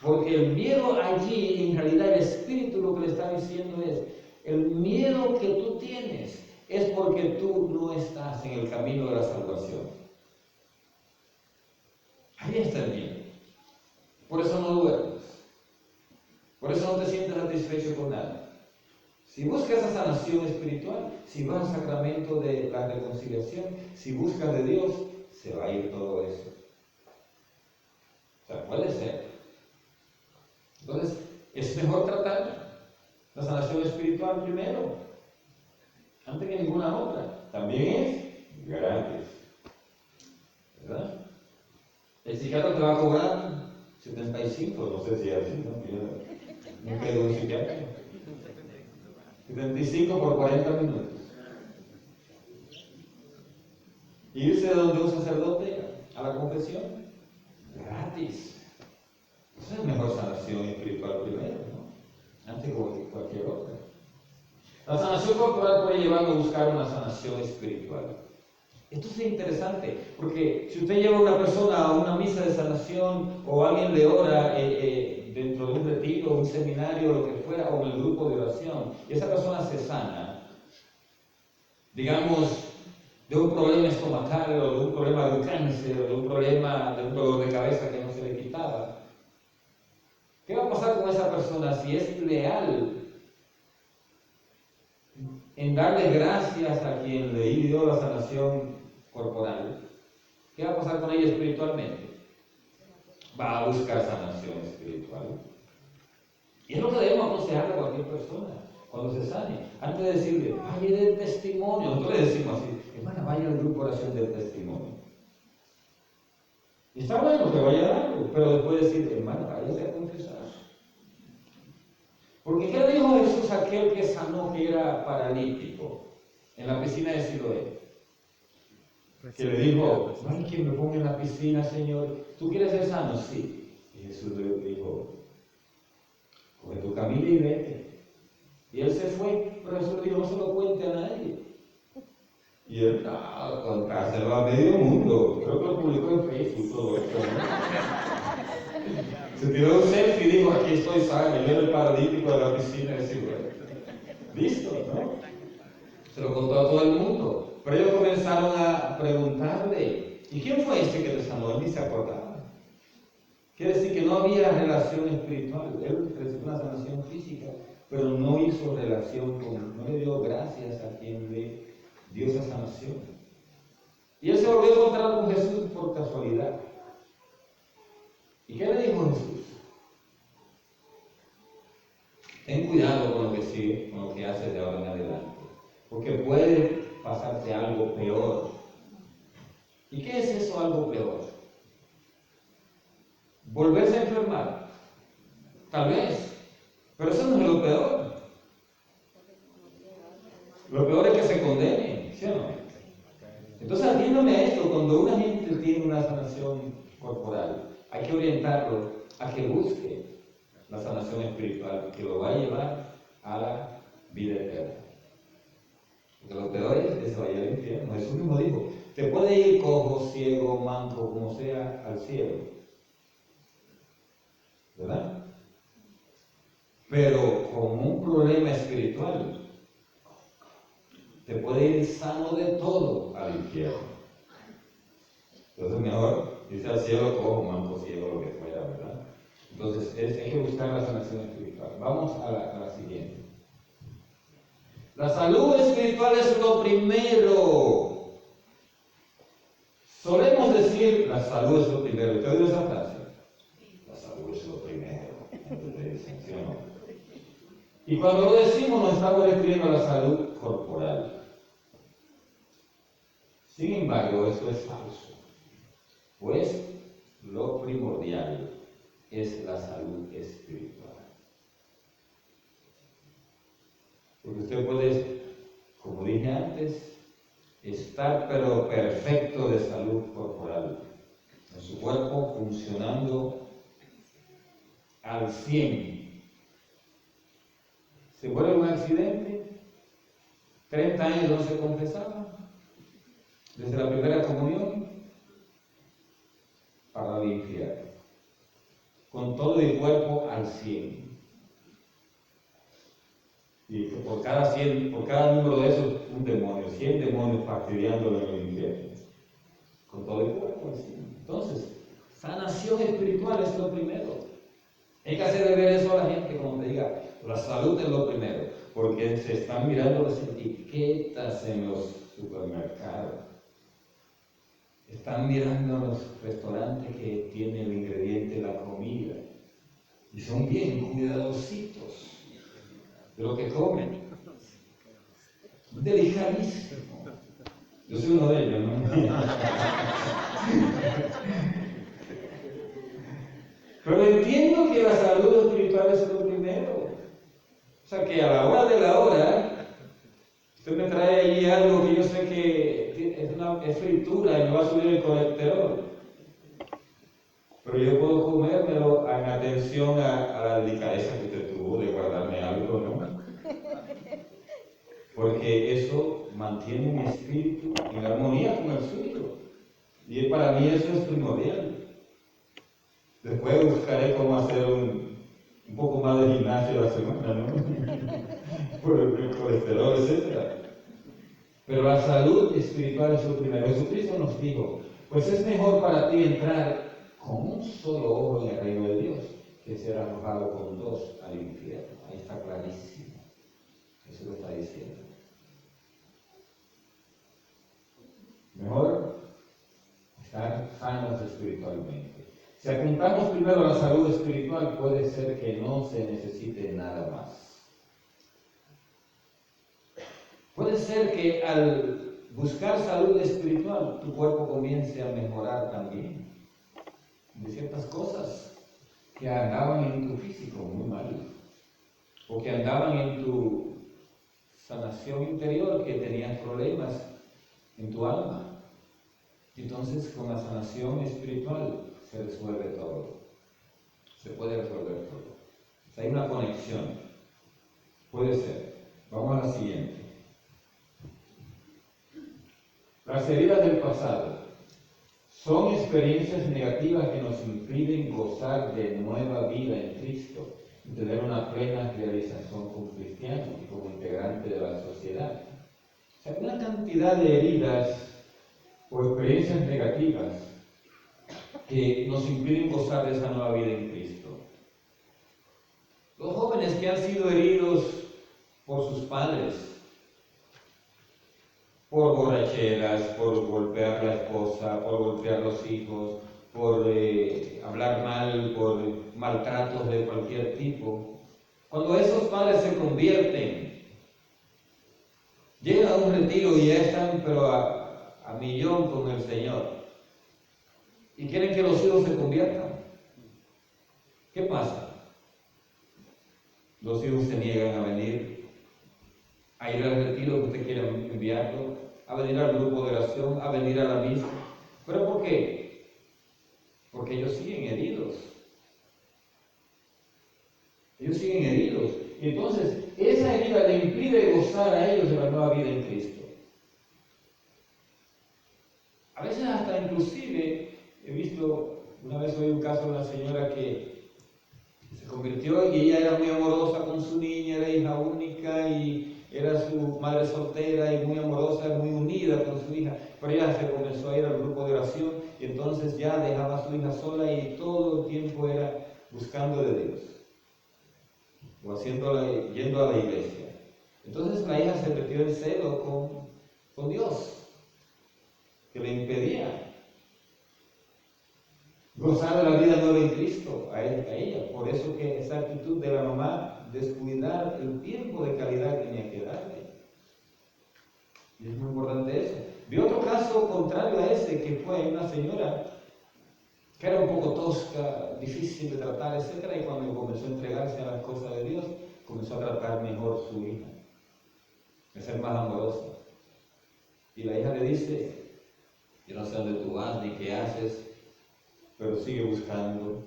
Porque el miedo allí, en realidad, el espíritu lo que le está diciendo es, el miedo que tú tienes es porque tú no estás en el camino de la salvación. Ahí está el miedo. Por eso no duermes. Por eso no te sientes satisfecho con nada. Si buscas esa sanación espiritual, si vas al sacramento de la reconciliación, si buscas de Dios, se va a ir todo eso. O sea, puede ser. Entonces, es mejor tratar la sanación espiritual primero, antes que ninguna otra. También es gratis. ¿Verdad? El psiquiatra te va a cobrar 75, no sé si es así, ¿no? Yo nunca he ido a un psiquiatra. 75 por 40 minutos. Irse donde un sacerdote a la confesión, gratis. Esa es mejor sanación espiritual primero, ¿no? Antes que cualquier otra. La sanación corporal puede llevarnos a buscar una sanación espiritual. Esto es interesante, porque si usted lleva a una persona a una misa de sanación o alguien le ora dentro de un retiro, un seminario, lo que fuera, o en el grupo de oración, y esa persona se sana, digamos, de un problema estomacal, o de un problema de un cáncer, o de un problema de un dolor de cabeza que no se le quitaba, ¿qué va a pasar con esa persona si es leal en darle gracias a quien le dio la sanación corporal? ¿Qué va a pasar con ella espiritualmente? Va a buscar sanación espiritual. Y es lo que debemos aconsejar a cualquier persona cuando se sane. Antes de decirle, vaya del testimonio, nosotros le decimos así, hermana, vaya al grupo de oración del testimonio. Y está bueno que vaya a darlo, pero después decir, hermana, váyase a confesar. Porque ¿qué le dijo Jesús a aquel que sanó, que era paralítico, en la piscina de Siloé? Que le dijo, no hay quien me ponga en la piscina, Señor. ¿Tú quieres ser sano? Sí. Y Jesús le dijo, coge tu camilla y vete. Y él se fue, pero Jesús le dijo, no se lo cuente a nadie. Y él, contárselo a medio mundo. Creo que lo publicó en Facebook todo esto, ¿no? Se tiró un selfie y dijo, aquí estoy sano, yo era el paralítico de la piscina de Siloé. Listo, ¿no? Se lo contó a todo el mundo. Pero ellos comenzaron a preguntarle, ¿y quién fue este que te sanó? Él ni se acordaba. Quiere decir que no había relación espiritual. Él recibió una sanación física, pero no hizo relación no le dio gracias a quien le dio esa sanación. Y él se volvió a encontrar con Jesús por casualidad. ¿Y qué le dijo Jesús? Ten cuidado con lo que sigue, con lo que haces de ahora en adelante, porque puede pasarte algo peor. ¿Y qué es eso, algo peor? Volverse a enfermar, tal vez, pero eso no es lo peor. Lo peor es que se condene, ¿sí o no? Entonces, atiéndome a esto, cuando una gente tiene una sanación corporal, hay que orientarlo a que busque la sanación espiritual, que lo va a llevar a la vida eterna. Porque lo peor es que se vaya al infierno. Jesús mismo dijo, te puede ir cojo, ciego, manco, como sea, al cielo, ¿verdad? Pero con un problema espiritual, te puede ir sano de todo al infierno. Entonces mejor irse al cielo cojo, manco, ciego, lo que fuera, ¿verdad? Entonces hay que buscar la sanación espiritual. Vamos a la siguiente. La salud espiritual es lo primero. Solemos decir, la salud es lo primero. ¿Usted oye esa frase? Y cuando lo decimos nos estamos refiriendo a la salud corporal. Sin embargo, eso es falso, pues lo primordial es la salud espiritual. Porque usted puede, como dije antes, estar pero perfecto de salud corporal, en su cuerpo funcionando al 100. Se muere en un accidente, 30 años no se confesaba, desde la primera comunión para el infierno, con todo el cuerpo al 100. Y por cada número de esos, un demonio, 100 demonios fastidiándolo en el infierno, con todo el cuerpo al 100. Entonces, sanación espiritual es lo primero. Hay que hacer ver eso a la gente, como te diga, la salud es lo primero, porque se están mirando las etiquetas en los supermercados. Están mirando los restaurantes que tienen el ingrediente de la comida y son bien cuidadositos de lo que comen. Delicadísimo. Yo soy uno de ellos, ¿no? Pero entiendo que la salud espiritual es lo primero. O sea, que a la hora de la hora, usted me trae ahí algo que yo sé que es fritura y me va a subir el colesterol. Pero yo puedo comérmelo en atención a la delicadeza que usted tuvo de guardarme algo, ¿no? Porque eso mantiene mi espíritu en armonía con el suyo. Y para mí eso es primordial. Después buscaré cómo hacer un poco más de gimnasio a la semana, ¿no? Por el colesterol, etc. Pero la salud espiritual es lo primero. Jesucristo nos dijo, pues es mejor para ti entrar con un solo ojo en el reino de Dios que ser arrojado con dos al infierno. Ahí está clarísimo. Eso lo está diciendo. Mejor estar sanos espiritualmente. Si apuntamos primero a la salud espiritual, puede ser que no se necesite nada más. Puede ser que al buscar salud espiritual, tu cuerpo comience a mejorar también de ciertas cosas que andaban en tu físico muy mal, o que andaban en tu sanación interior, que tenías problemas en tu alma. Entonces, con la sanación espiritual se resuelve todo. Se puede resolver todo. O sea, hay una conexión. Puede ser. Vamos a la siguiente. Las heridas del pasado son experiencias negativas que nos impiden gozar de nueva vida en Cristo y tener una plena realización como cristianos y como integrante de la sociedad. O sea, una cantidad de heridas o experiencias negativas que nos impiden gozar de esa nueva vida en Cristo. Los jóvenes que han sido heridos por sus padres, por borracheras, por golpear a la esposa, por golpear a los hijos, por hablar mal, por maltratos de cualquier tipo. Cuando esos padres se convierten, llegan a un retiro y ya están pero a millón con el Señor y quieren que los hijos se conviertan. ¿Qué pasa? Los hijos se niegan a venir, a ir al retiro que usted quiera enviarlo, a venir al grupo de oración, a venir a la misa. ¿Pero por qué? Porque ellos siguen heridos. Ellos siguen heridos. Y entonces, esa herida le impide gozar a ellos de la nueva vida en Cristo. A veces hasta inclusive, he visto, una vez oí un caso de una señora que se convirtió y ella era muy amorosa con su niña, era hija única y era su madre soltera y muy amorosa, muy unida con su hija, pero ella se comenzó a ir al grupo de oración y entonces ya dejaba a su hija sola y todo el tiempo era buscando de Dios o yendo a la iglesia. Entonces la hija se metió en celo con Dios, que le impedía. gozar de la vida nueva en Cristo a ella. Por eso que esa actitud de la mamá, descuidar el tiempo de calidad que tenía que darle. Y es muy importante eso. Vi otro caso contrario a ese, que fue una señora que era un poco tosca, difícil de tratar, etc. Y cuando comenzó a entregarse a las cosas de Dios, comenzó a tratar mejor su hija, a ser más amorosa. Y la hija le dice: yo no sé dónde tú vas ni qué haces, pero sigue buscando.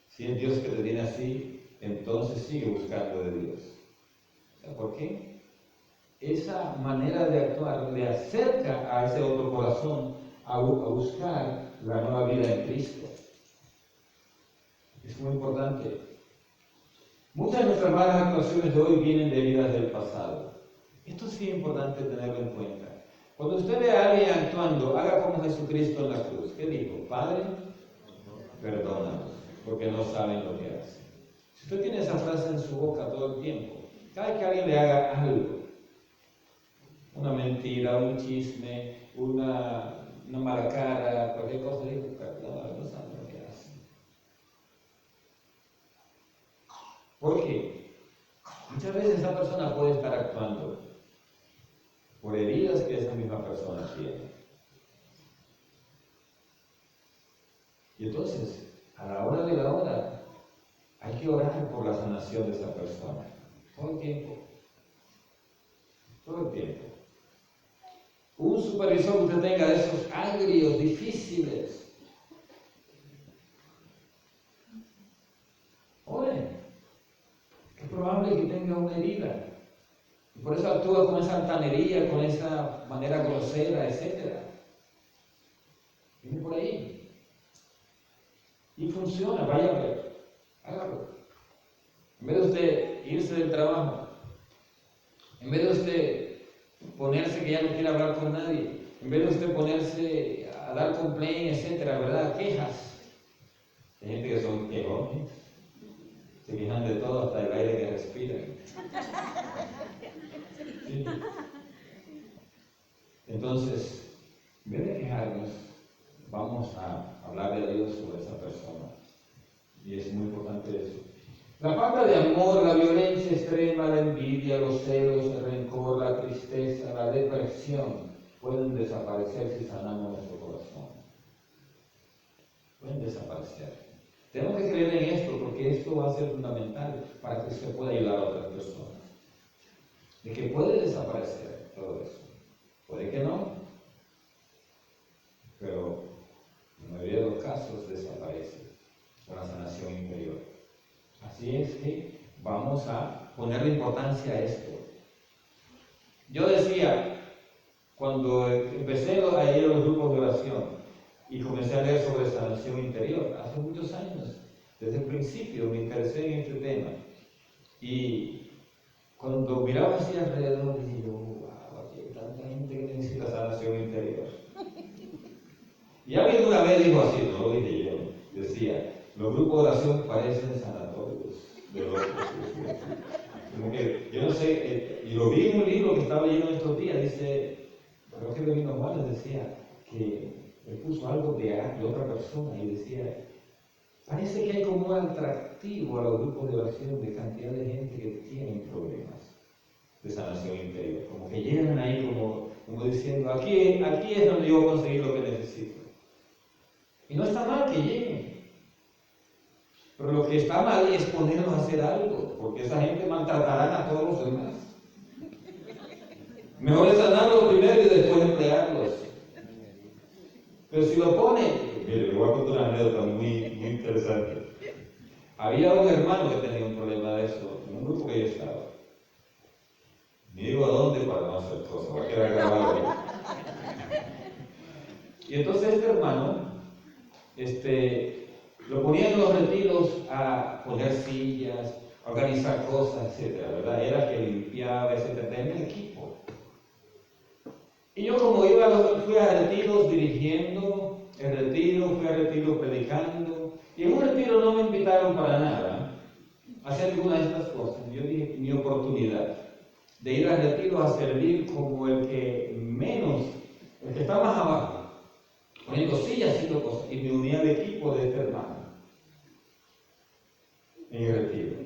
Si es Dios que te tiene así, entonces sigue buscando de Dios. ¿Sabes por qué? Esa manera de actuar le acerca a ese otro corazón a buscar la nueva vida en Cristo. Es muy importante. Muchas de nuestras malas actuaciones de hoy vienen de vidas del pasado. Esto sí es importante tenerlo en cuenta. Cuando usted ve a alguien actuando, haga como Jesucristo en la cruz. ¿Qué dijo? Padre, perdónanos, porque no saben lo que hacen. Si usted tiene esa frase en su boca todo el tiempo, cada vez que alguien le haga algo, una mentira, un chisme, una mala cara, cualquier cosa, digo, perdónanos, no saben lo que hacen. ¿Por qué? Muchas veces esa persona puede estar actuando por heridas que esa misma persona tiene. Y entonces, a la hora de la hora, hay que orar por la sanación de esa persona. Todo el tiempo. Todo el tiempo. Un supervisor que usted tenga de esos agrios, difíciles. Oren. Es probable que tenga una herida. Y por eso actúa con esa altanería, con esa manera grosera, etc. Viene por ahí. Y funciona, vaya a ver. Hágalo. En vez de usted irse del trabajo, en vez de usted ponerse que ya no quiere hablar con nadie, en vez de usted ponerse a dar complaints, etcétera, ¿verdad? Quejas. Hay gente que son quejones. Se quejan de todo, hasta el aire que respiran. ¿Sí? Entonces, en vez de quejarnos, vamos a hablarle a Dios sobre esa persona. Y es muy importante eso. La falta de amor, la violencia extrema, la envidia, los celos, el rencor, la tristeza, la depresión pueden desaparecer si sanamos nuestro corazón. Pueden desaparecer. Tenemos que creer en esto porque esto va a ser fundamental para que usted pueda ayudar a otras personas. De que puede desaparecer todo eso. Puede que no, pero en la mayoría de los casos desaparece con la sanación interior. Así es que vamos a ponerle importancia a esto. Yo decía, cuando empecé a ir a los grupos de oración y comencé a leer sobre sanación interior, hace muchos años, desde el principio me interesé en este tema. Y cuando miraba hacia alrededor, dije yo, wow, aquí hay tanta gente que necesita sanación interior. Y alguien una vez dijo así, no lo dije yo, decía, los grupos de oración parecen sanatorios de locos. Como que, yo no sé, y lo vi en un libro que estaba leyendo estos días, dice, creo que Benito Juárez decía que él puso algo de otra persona y decía, parece que hay como un atractivo a los grupos de oración de cantidad de gente que tienen problemas de sanación interior, como que llegan ahí como diciendo, aquí es donde yo voy a conseguir lo que necesito. Y no está mal que lleguen. Pero lo que está mal es ponerlos a hacer algo, porque esa gente maltratarán a todos los demás. Mejor es sanarlos primero y después emplearlos. Pero si lo pone, mire, le voy a contar una anécdota muy interesante. Había un hermano que tenía un problema de eso, en un grupo que yo estaba. Ni digo a dónde para no hacer cosas, va a quedar grabado ahí. Y entonces este hermano, lo ponían en los retiros a poner sillas, a organizar cosas, etcétera, ¿verdad? Era que limpiaba, etcétera, tenía un equipo. Y yo como fui a retiros dirigiendo el retiro, fui a retiro predicando, y en un retiro no me invitaron para nada a hacer ninguna de estas cosas. Yo dije, mi oportunidad de ir al retiro a servir como el que está más abajo, poniendo sillas, haciendo cosas, y me uní al equipo de este hermano en el retiro.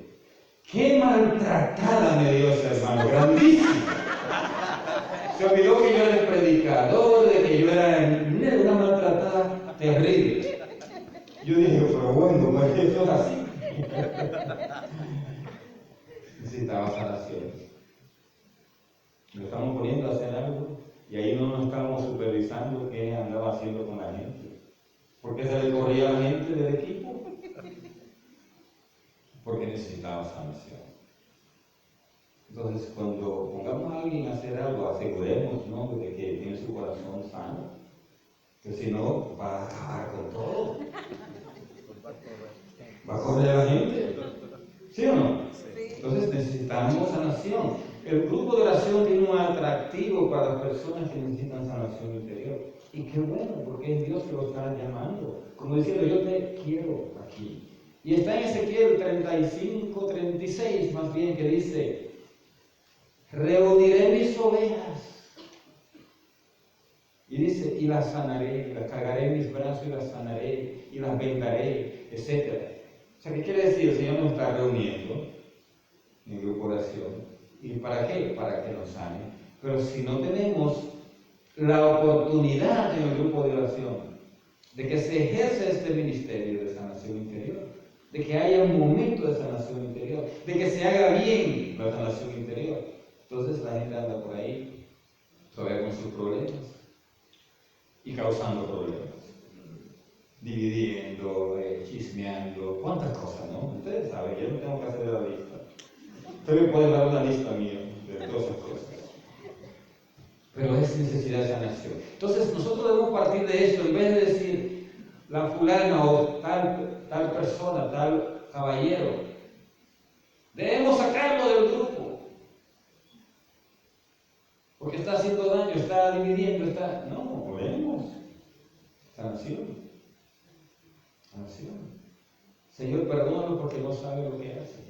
¡Qué maltratada me dio ese hermano! ¡Grandísimo! Se olvidó que yo era el predicador, de que yo era una maltratada terrible. Yo dije, pero bueno, pues eso es así. Necesitaba sanación. Nos estamos poniendo a hacer algo y ahí no nos estábamos supervisando qué andaba haciendo con la gente. ¿Por qué se le corría a la gente del equipo? Porque necesitaba sanación. Entonces, cuando pongamos a alguien a hacer algo, aseguremos, ¿no?, de que tiene su corazón sano, que si no, va a acabar con todo. ¿Va a correr a la gente? ¿Sí o no? Entonces necesitamos sanación. El grupo de oración tiene un atractivo para las personas que necesitan sanación interior. Y qué bueno, porque es Dios que lo está llamando. Como diciendo, yo te quiero aquí. Y está en Ezequiel 35, 36, más bien, que dice: reuniré mis ovejas. Y dice, y las sanaré, las cargaré en mis brazos y las sanaré, y las vendaré, etc. O sea, ¿qué quiere decir? El Señor nos está reuniendo en el grupo de oración. ¿Y para qué? Para que nos sane. Pero si no tenemos la oportunidad en el grupo de oración de que se ejerza este ministerio de sanación interior, de que haya un momento de sanación interior, de que se haga bien la sanación interior, entonces la gente anda por ahí todavía con sus problemas y causando problemas, dividiendo, chismeando, cuántas cosas, ¿no? Ustedes saben, yo no tengo que hacer la lista. Ustedes me pueden dar una lista mía de todas esas cosas. Pero es necesidad de sanación. Entonces nosotros debemos partir de esto, en vez de decir la fulana o tal persona, tal caballero, debemos sacarlo del grupo, porque está haciendo daño, está dividiendo, está... No, oremos. Sanación. Sanación. Señor, perdónalo porque no sabe lo que hace.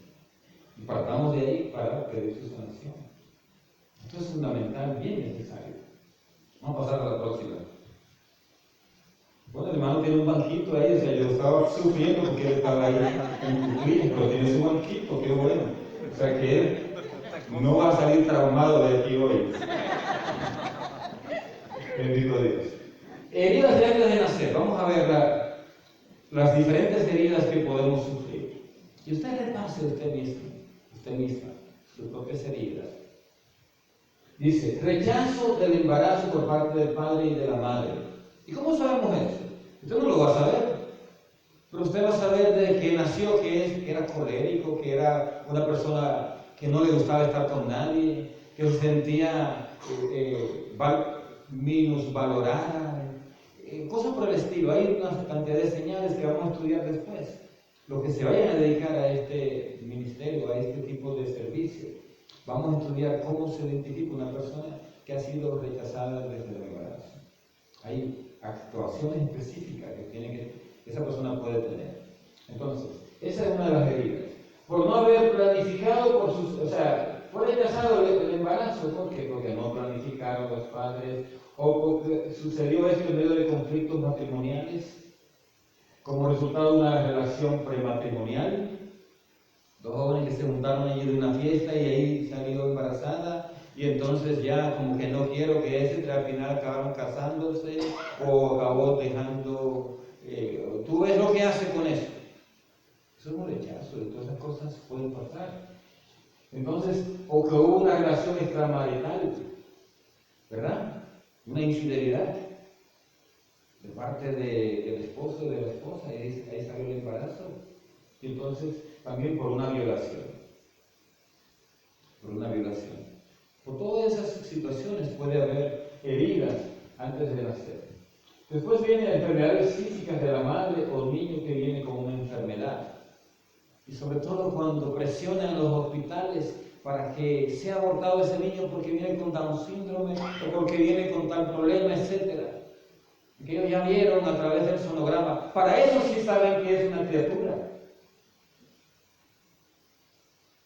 Y partamos de ahí para pedir su sanación. Esto es fundamental, bien necesario. Vamos a pasar a la próxima. Bueno, el hermano tiene un banquito ahí, o sea, yo estaba sufriendo porque él estaba ahí en cuclillas, pero tiene su banquito, qué bueno. O sea que él no va a salir traumado de aquí hoy. Bendito Dios. Heridas de antes de nacer. Vamos a ver las diferentes heridas que podemos sufrir. Y usted repase usted misma, sus propias heridas. Dice, rechazo del embarazo por parte del padre y de la madre. ¿Y cómo sabemos eso? Usted no lo va a saber, pero usted va a saber de que nació que era colérico, que era una persona que no le gustaba estar con nadie, que se sentía minusvalorada, cosas por el estilo. Hay una cantidad de señales que vamos a estudiar después. Los que se vayan a dedicar a este ministerio, a este tipo de servicio, vamos a estudiar cómo se identifica una persona que ha sido rechazada desde el embarazo. Hay actuaciones específicas que esa persona puede tener. Entonces, esa es una de las heridas. Por no haber planificado, fue rechazado el embarazo. ¿Por qué? Porque no planificaron los padres, o porque sucedió esto en medio de conflictos matrimoniales, como resultado de una relación prematrimonial. Dos jóvenes que se juntaron allí de una fiesta y ahí salió embarazada, y entonces ya como que no quiero que ese, al final acabaron casándose o acabó dejando. Tú ves lo que hace con eso. Eso es un rechazo, y todas esas cosas pueden pasar. Entonces, o que hubo una relación extramarital, ¿verdad? Una infidelidad de parte del esposo y de la esposa, y ahí salió el embarazo. Y entonces, también por una violación. Por una violación. Por todas esas situaciones puede haber heridas antes de nacer. Después vienen enfermedades físicas de la madre o niño que viene con una enfermedad. Y sobre todo cuando presionan los hospitales para que sea abortado ese niño porque viene con Down síndrome o porque viene con tal problema, etc. Que ellos ya vieron a través del sonograma. Para eso sí saben que es una criatura.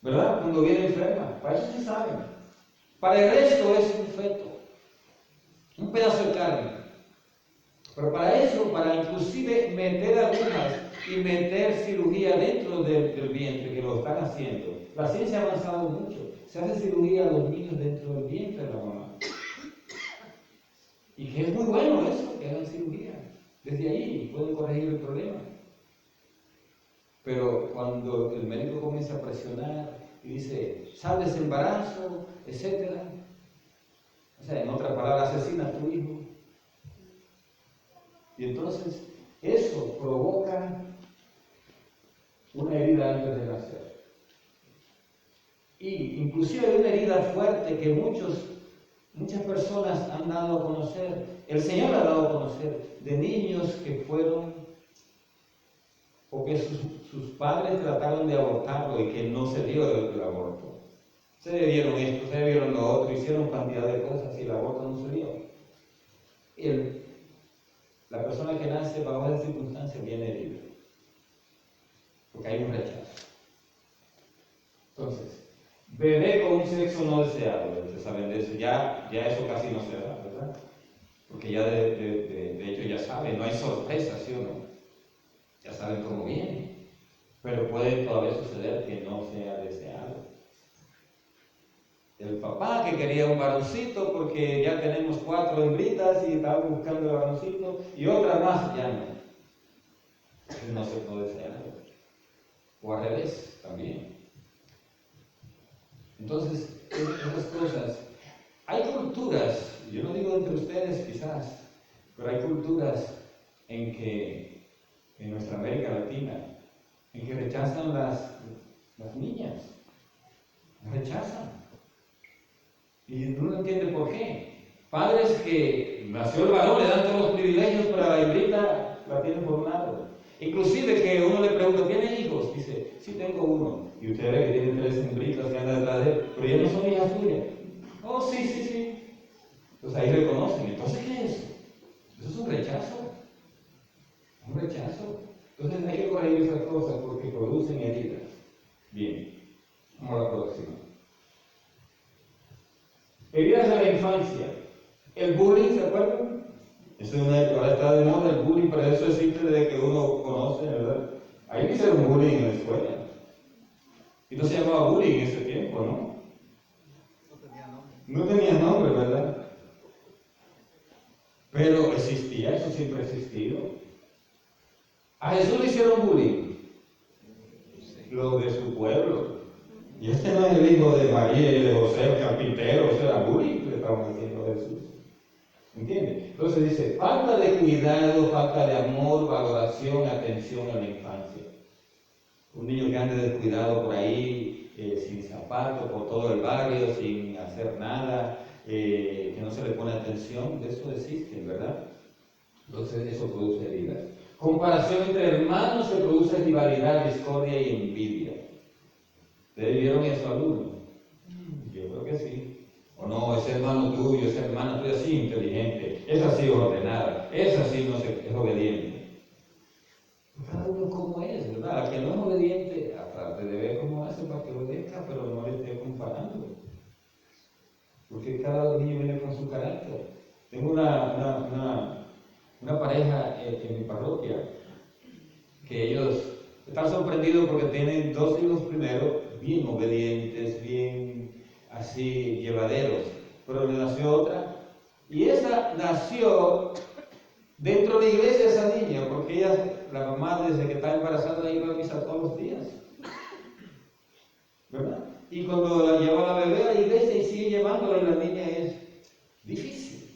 ¿Verdad? Cuando viene enferma. Para eso sí saben. Para el resto es un feto. Un pedazo de carne. Pero para eso, para inclusive meter agujas y meter cirugía dentro del vientre, que lo están haciendo, la ciencia ha avanzado mucho. Se hace cirugía a los niños dentro del vientre de la mamá. Y que es muy bueno eso, que hagan cirugía. Desde ahí pueden corregir el problema. Pero cuando el médico comienza a presionar y dice, sal de ese embarazo, etc. O sea, en otras palabras, asesina a tu hijo. Y entonces eso provoca una herida antes de nacer. Y inclusive hay una herida fuerte que muchas personas han dado a conocer, el Señor ha dado a conocer, de niños que fueron, o que sus padres trataron de abortarlo y que no se dio el aborto. Se dieron esto, se dieron lo otro, hicieron cantidad de cosas y el aborto no se dio. La persona que nace bajo esas circunstancias viene herida, porque hay un rechazo. Entonces, bebé con un sexo no deseado, ustedes saben de eso, ya eso casi no se da, ¿verdad? Porque ya de hecho ya saben, no hay sorpresa, ¿sí o no? Ya saben cómo viene, pero puede todavía suceder que no sea deseado. El papá que quería un varoncito porque ya tenemos 4 hembritas y estaba buscando el varoncito y otra más, ya no. No se puede desear. O al revés también. Entonces, esas cosas. Hay culturas, yo no digo entre ustedes quizás, pero hay culturas en nuestra América Latina, en que rechazan las niñas. Las rechazan. Y uno no entiende por qué. Padres que nació el varón le dan todos los privilegios, pero a la hembrita la tienen por un lado. Inclusive que uno le pregunta, ¿tiene hijos? Dice, sí tengo uno. Y usted ve que tiene 3 hembritas que andan detrás de él, pero ya no son hijas suyas. Oh, sí. Entonces ahí reconocen. Entonces, ¿qué es eso? Eso es un rechazo. Un rechazo. Entonces hay que corregir esas cosas porque producen heridas. Bien, vamos a la próxima. Heridas de la infancia. El bullying, ¿se acuerdan? Ahora está de moda el bullying, pero eso existe desde que uno conoce, ¿verdad? Ahí me hicieron bullying en la escuela. Y no se llamaba bullying en ese tiempo, ¿no? No tenía nombre, ¿verdad? Pero existía, eso siempre ha existido. A Jesús le hicieron bullying. Los de su pueblo. Y este no es el hijo de María y de José, el carpintero, o sea, bullying le estaban haciendo a Jesús. ¿Entiendes? Entonces dice, falta de cuidado, falta de amor, valoración, atención a la infancia. Un niño que ande descuidado por ahí, sin zapatos, por todo el barrio, sin hacer nada, que no se le pone atención, de eso existe, ¿verdad? Entonces eso produce heridas. Comparación entre hermanos se produce rivalidad, discordia y envidia. ¿Ustedes vieron eso alguno? Yo creo que sí. O no, ese hermano tuyo, esa hermana tuya es así inteligente, es así ordenada, es así, no sé, es obediente. Cada uno como es, ¿verdad? A que no es obediente, aparte de ver cómo hace para que obedezca, pero no le esté comparando. Porque cada niño viene con su carácter. Tengo una pareja en mi parroquia que ellos están sorprendidos porque tienen 2 hijos primero, bien obedientes, bien así llevaderos, pero le nació otra y esa nació dentro de la iglesia, esa niña, porque la mamá desde que está embarazada iba a misa todos los días, ¿verdad? Y cuando la lleva la bebé a la iglesia y sigue llevándola, la niña es difícil,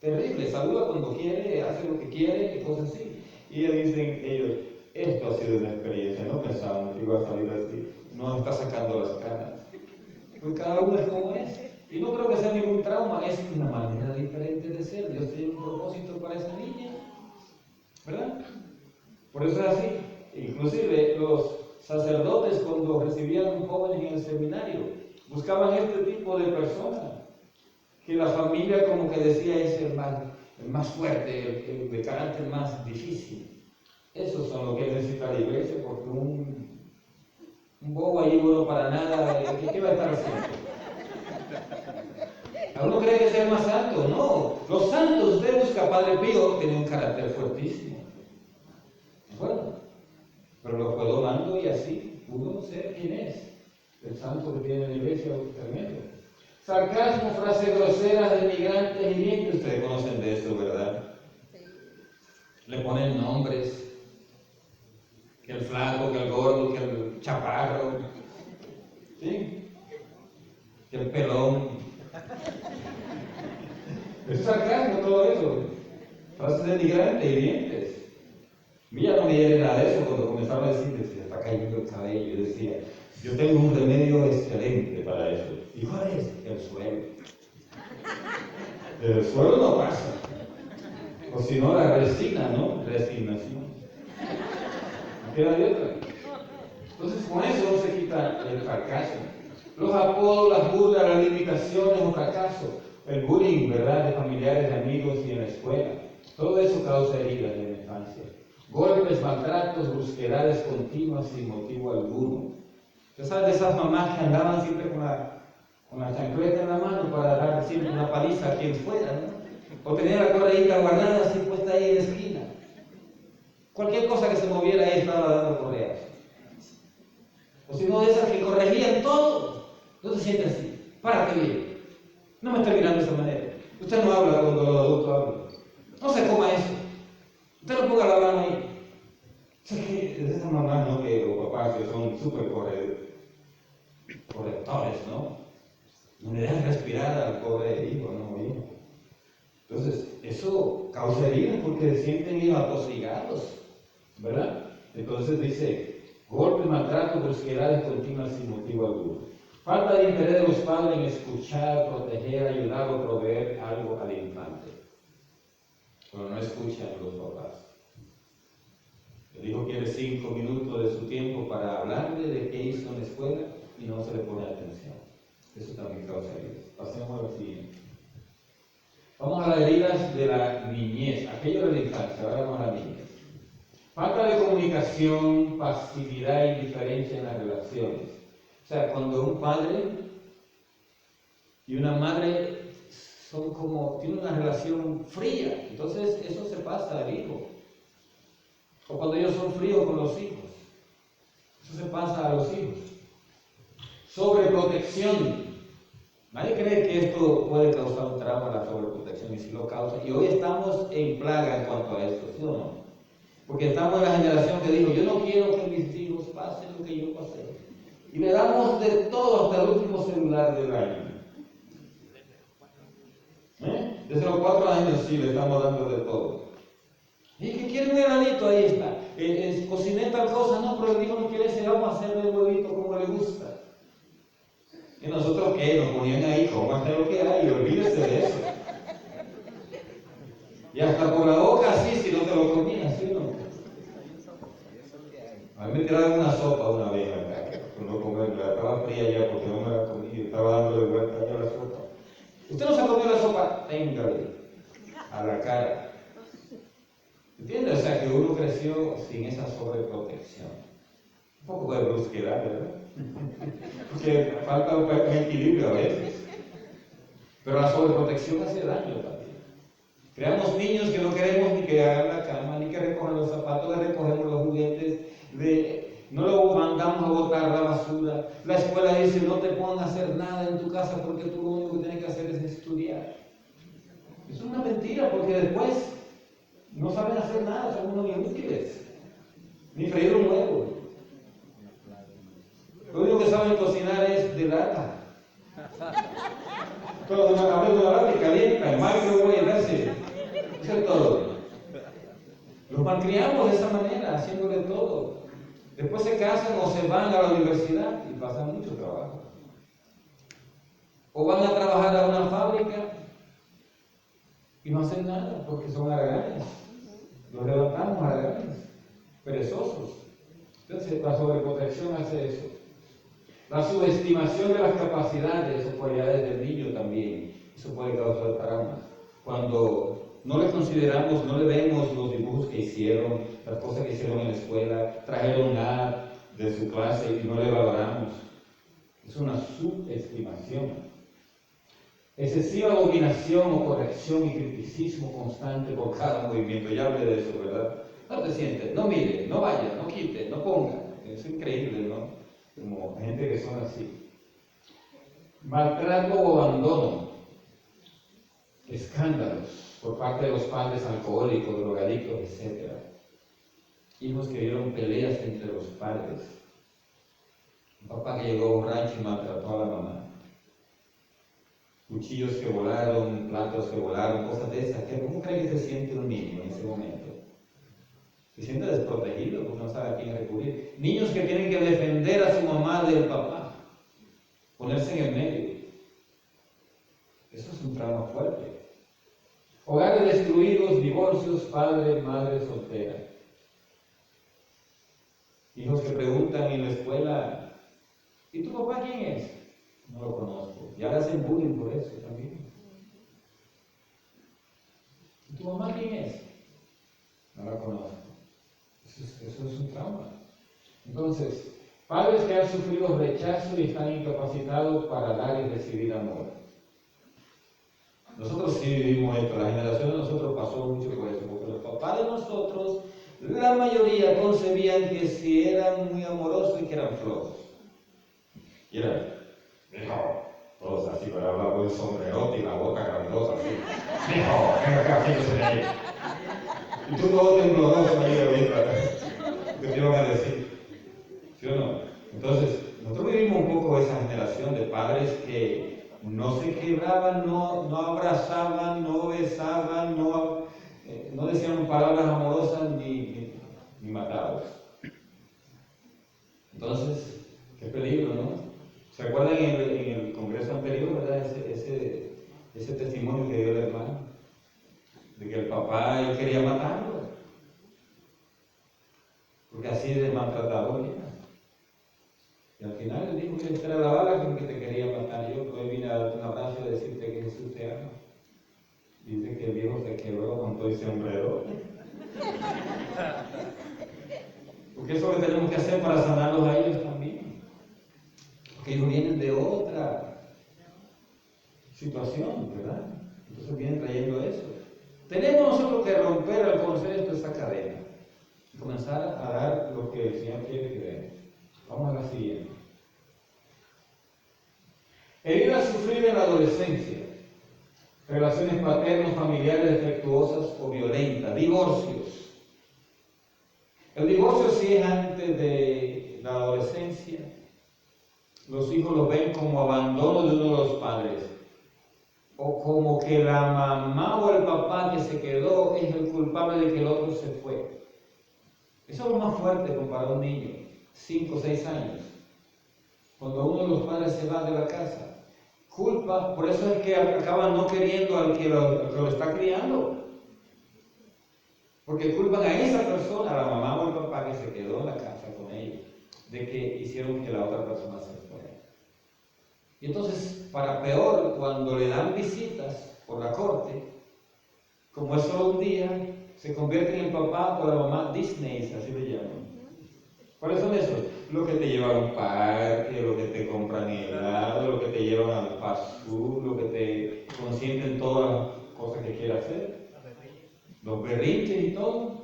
terrible, saluda cuando quiere, hace lo que quiere y cosas así. Y dicen ellos, esto ha sido una experiencia, no pensábamos que iba a salir así, nos está sacando las caras. Pues cada uno es como es. Y no creo que sea ningún trauma, es una manera diferente de ser. Dios tiene un propósito para esa niña, ¿verdad? Por eso es así. Inclusive los sacerdotes, cuando recibían jóvenes en el seminario, buscaban este tipo de personas, que la familia como que decía es el más fuerte, el de carácter más difícil. Esos son lo que necesita la iglesia, porque un bobo ahí bueno para nada, ¿qué va a estar haciendo? ¿Alguno cree que sea el más santo? No, Los santos, usted busca a Padre Pío, tiene un carácter fuertísimo. ¿De acuerdo? Pero lo fue donando y así pudo ser quien es. El santo que tiene la iglesia tremendo. Sarcasmo, frases groseras, denigrantes, hirientes. Ustedes conocen de eso, ¿verdad? Le ponen nombres. Que el flaco, que el gordo, que el chaparro. ¿Sí? Que el pelón. Es sarcasmo todo eso. Frases denigrantes, hirientes. Mira, no me dieron nada de eso cuando comenzaron a decir que se está cayendo el cabello. Yo decía, yo tengo un remedio excelente para eso. ¿Y cuál es? El suelo. El suelo no pasa. O si no, la resina, ¿no? Resignación. ¿No queda de otra? Entonces, con eso no se quita el fracaso. Los apodos, las burlas, las limitaciones o fracaso. El bullying, ¿verdad? De familiares, de amigos y en la escuela. Todo eso causa heridas en la infancia. Golpes, maltratos, brusquedades continuas sin motivo alguno. Usted sabe de esas mamás que andaban siempre con la chancleta en la mano para dar siempre una paliza a quien fuera, ¿no? O tenía la correíta guardada así puesta ahí en la esquina. Cualquier cosa que se moviera ahí estaba dando correas. O si no, de esas que corregían todo. No se siente así. Párate bien. No me esté mirando de esa manera. Usted no habla cuando los adultos hablan. No se coma eso. Usted no ponga la mano ahí. O sea, que de esas mamás, ¿no? Que los papás que son súper correctores, ¿no? No le dejan respirar al pobre hijo, ¿no? Hijo. Entonces, eso causa heridas porque se sienten atosigados, ¿verdad? Entonces dice, golpes, maltratos, brusquedades continuas sin motivo alguno. Falta de interés de los padres en escuchar, proteger, ayudar o proveer algo al infante. Cuando no escuchan los papás. El hijo quiere 5 minutos de su tiempo para hablarle de qué hizo en la escuela y no se le pone atención. Eso también causa heridas. Pasemos a lo siguiente. Vamos a las heridas de la niñez, aquello de la infancia, ahora vamos a la niñez. Falta de comunicación, pasividad e indiferencia en las relaciones. O sea, cuando un padre y una madre tienen una relación fría, entonces eso se pasa al hijo. O cuando ellos son fríos con los hijos, eso se pasa a los hijos. Sobreprotección. Nadie cree que esto puede causar un trauma, la sobreprotección, y si lo causa. Y hoy estamos en plaga en cuanto a esto, ¿sí o no? Porque estamos en la generación que dijo, yo no quiero que mis hijos pasen lo que yo pasé. Y le damos de todo hasta el último celular del año. Desde los 4 años sí le estamos dando de todo. ¿Y qué quiere un heladito? Ahí está. Cociné tal cosa, no, pero el hijo no quiere ese, vamos a hacerle el huevito como le gusta. ¿Y nosotros qué? Nos ponían ahí, cómate lo que hay, y olvídese de eso. Y hasta por la boca así, si no te lo comías, ¿sí o no? A mí me tiraron una sopa una vez acá, que no comerla, estaba fría ya porque no me la comí, estaba dándole vuelta ya la sopa. ¿Usted no se comió la sopa? Téngale a la cara. ¿Entiendes? O sea, que uno creció sin esa sobreprotección. Un poco de brusquedad, ¿verdad? Porque falta un equilibrio a veces. Pero la sobreprotección hace daño también. Creamos niños que no queremos ni que hagan la cama, ni que recojan los zapatos, le recogemos los juguetes, no lo mandamos a botar la basura. La escuela dice, no te pongan a hacer nada en tu casa porque tú lo único que tienes que hacer es estudiar. Es una mentira porque después no saben hacer nada, son unos inútiles. Ni freír un huevo. Lo único que saben cocinar es de lata. Todo de una lata y calienta, el microwave, el ese. Eso es todo. Los malcriamos de esa manera, haciéndole todo. Después se casan o se van a la universidad y pasan mucho trabajo. O van a trabajar a una fábrica y no hacen nada porque son haraganes. Los levantamos haraganes, perezosos. Entonces la sobreprotección hace eso. La subestimación de las capacidades o cualidades del niño también. Eso puede causar traumas. Cuando no le consideramos, no le vemos los dibujos que hicieron, las cosas que hicieron en la escuela, trajeron nada de su clase y no le valoramos. Es una subestimación. excesiva dominación o corrección y criticismo constante por cada movimiento. Ya hablé de eso, ¿verdad? No te sientes, no mire, no vaya, no quite, no ponga. Es increíble, ¿no? Como gente que son así. Maltrato o abandono. Escándalos por parte de los padres alcohólicos, drogadictos, etc. Hijos que vieron peleas entre los padres. Un papá que llegó borracho y maltrató a la mamá. Cuchillos que volaron, platos que volaron, cosas de esas. ¿Cómo cree que se siente un niño en ese momento? Se siente desprotegido porque no sabe a quién recurrir. Niños que tienen que defender a su mamá del papá, ponerse en el medio. Eso es un trauma fuerte. Hogares destruidos, divorcios, padre, madre soltera. Hijos que preguntan en la escuela, ¿y tu papá quién es? No lo conozco. Y ahora hacen bullying por eso también. ¿Y tu mamá quién es? No la conozco. Eso es un trauma. Entonces, padres que han sufrido rechazo y están incapacitados para dar y recibir amor. Nosotros sí vivimos esto, la generación de nosotros pasó mucho por eso, porque los papás de nosotros, la mayoría concebían que si eran muy amorosos y que eran flojos. Y eran, mijo, todos así, para hablar con el sombrerote y la boca grandosa, así. Mijo, venga acá, fíjese de ahí. Y tú todo tembloroso ahí ahorita, ¿qué te iban a decir? ¿Sí o no? Entonces, nosotros vivimos un poco esa generación de padres que no se quebraban, no abrazaban, no besaban, no decían palabras amorosas ni matados. Entonces, qué peligro, ¿no? ¿Se acuerdan en el congreso anterior, verdad? Ese testimonio que dio el hermano, de que el papá él quería matarlo, porque así de maltratador era. Y al final él dijo que esta era la bala con que te quería matar yo, pero hoy vine a darte un abrazo y a decirte que Jesús te ama. Dice que el viejo se quebró con todo ese sombrero. Porque eso es lo que tenemos que hacer para sanarlos a ellos también. Porque ellos vienen de otra situación, ¿verdad? Entonces vienen trayendo eso. Tenemos nosotros que romper al conocer esto, esta cadena. Y comenzar a dar lo que el Señor quiere que demos. Vamos a la siguiente. Heridas sufridas en la adolescencia. Relaciones paternos, familiares defectuosas o violentas. Divorcios. El divorcio sí es antes de la adolescencia. Los hijos lo ven como abandono de uno de los padres. O como que la mamá o el papá que se quedó es el culpable de que el otro se fue. Eso es lo más fuerte comparado a un niño. 5 o 6 años, cuando uno de los padres se va de la casa, culpa, por eso es que acaban no queriendo al que lo está criando, porque culpan a esa persona, a la mamá o al papá que se quedó en la casa con ellos, de que hicieron que la otra persona se fuera. Y entonces, para peor, cuando le dan visitas por la corte, como es solo un día, se convierte en el papá o la mamá Disney, así le llaman. ¿Cuáles son esos? Lo que te llevan a un parque, lo que te compran helado, lo que te llevan al fast food, lo que te consienten todas las cosas que quieras hacer. Los berrinches y todo.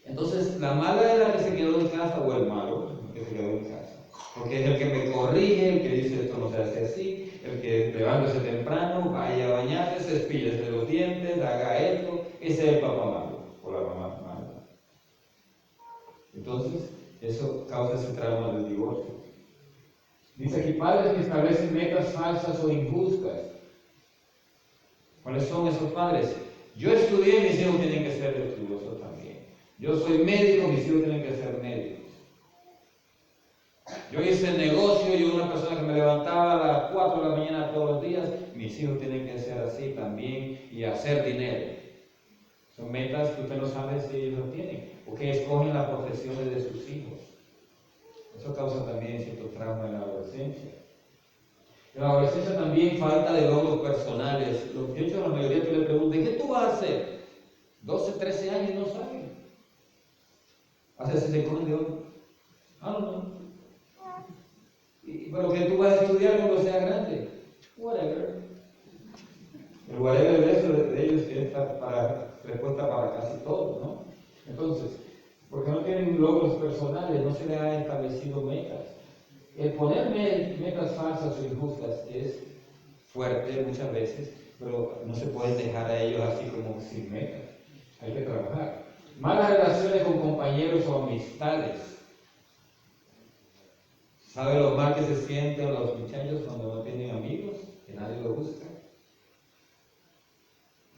Entonces, la mala es la que se quedó en casa o el malo, el que se quedó en casa. Porque es el que me corrige, el que dice esto no se hace así, el que levántese temprano, vaya a bañarse, se despíllese los dientes, haga esto. Ese es el papá malo o la mamá mala. Entonces, eso causa ese trauma del divorcio. Dice aquí, padres que establecen metas falsas o injustas. ¿Cuáles son esos padres? Yo estudié, mis hijos tienen que ser estudiosos también. Yo soy médico, mis hijos tienen que ser médicos. Yo hice negocio, yo una persona que me levantaba a las 4 de la mañana todos los días, mis hijos tienen que ser así también y hacer dinero. Son metas que usted no sabe si ellos lo tienen, porque escogen las profesiones de sus hijos. Eso causa también cierto trauma en la adolescencia. En la adolescencia también falta de logros personales. Los muchachos, la mayoría tú le preguntas, ¿qué tú vas a hacer? 12, 13 años y no saben. Hasta se comen de oro. No. Pero que tú vas a estudiar cuando seas grande. Whatever. El whatever de ellos es para respuesta para casi todo, ¿no? Entonces, porque no tienen logros personales, no se les ha establecido metas. El poner metas falsas o injustas es fuerte muchas veces, pero no se puede dejar a ellos así como sin metas. Hay que trabajar. Malas relaciones con compañeros o amistades. ¿Sabe lo mal que se sienten los muchachos cuando no tienen amigos? Que nadie los busca.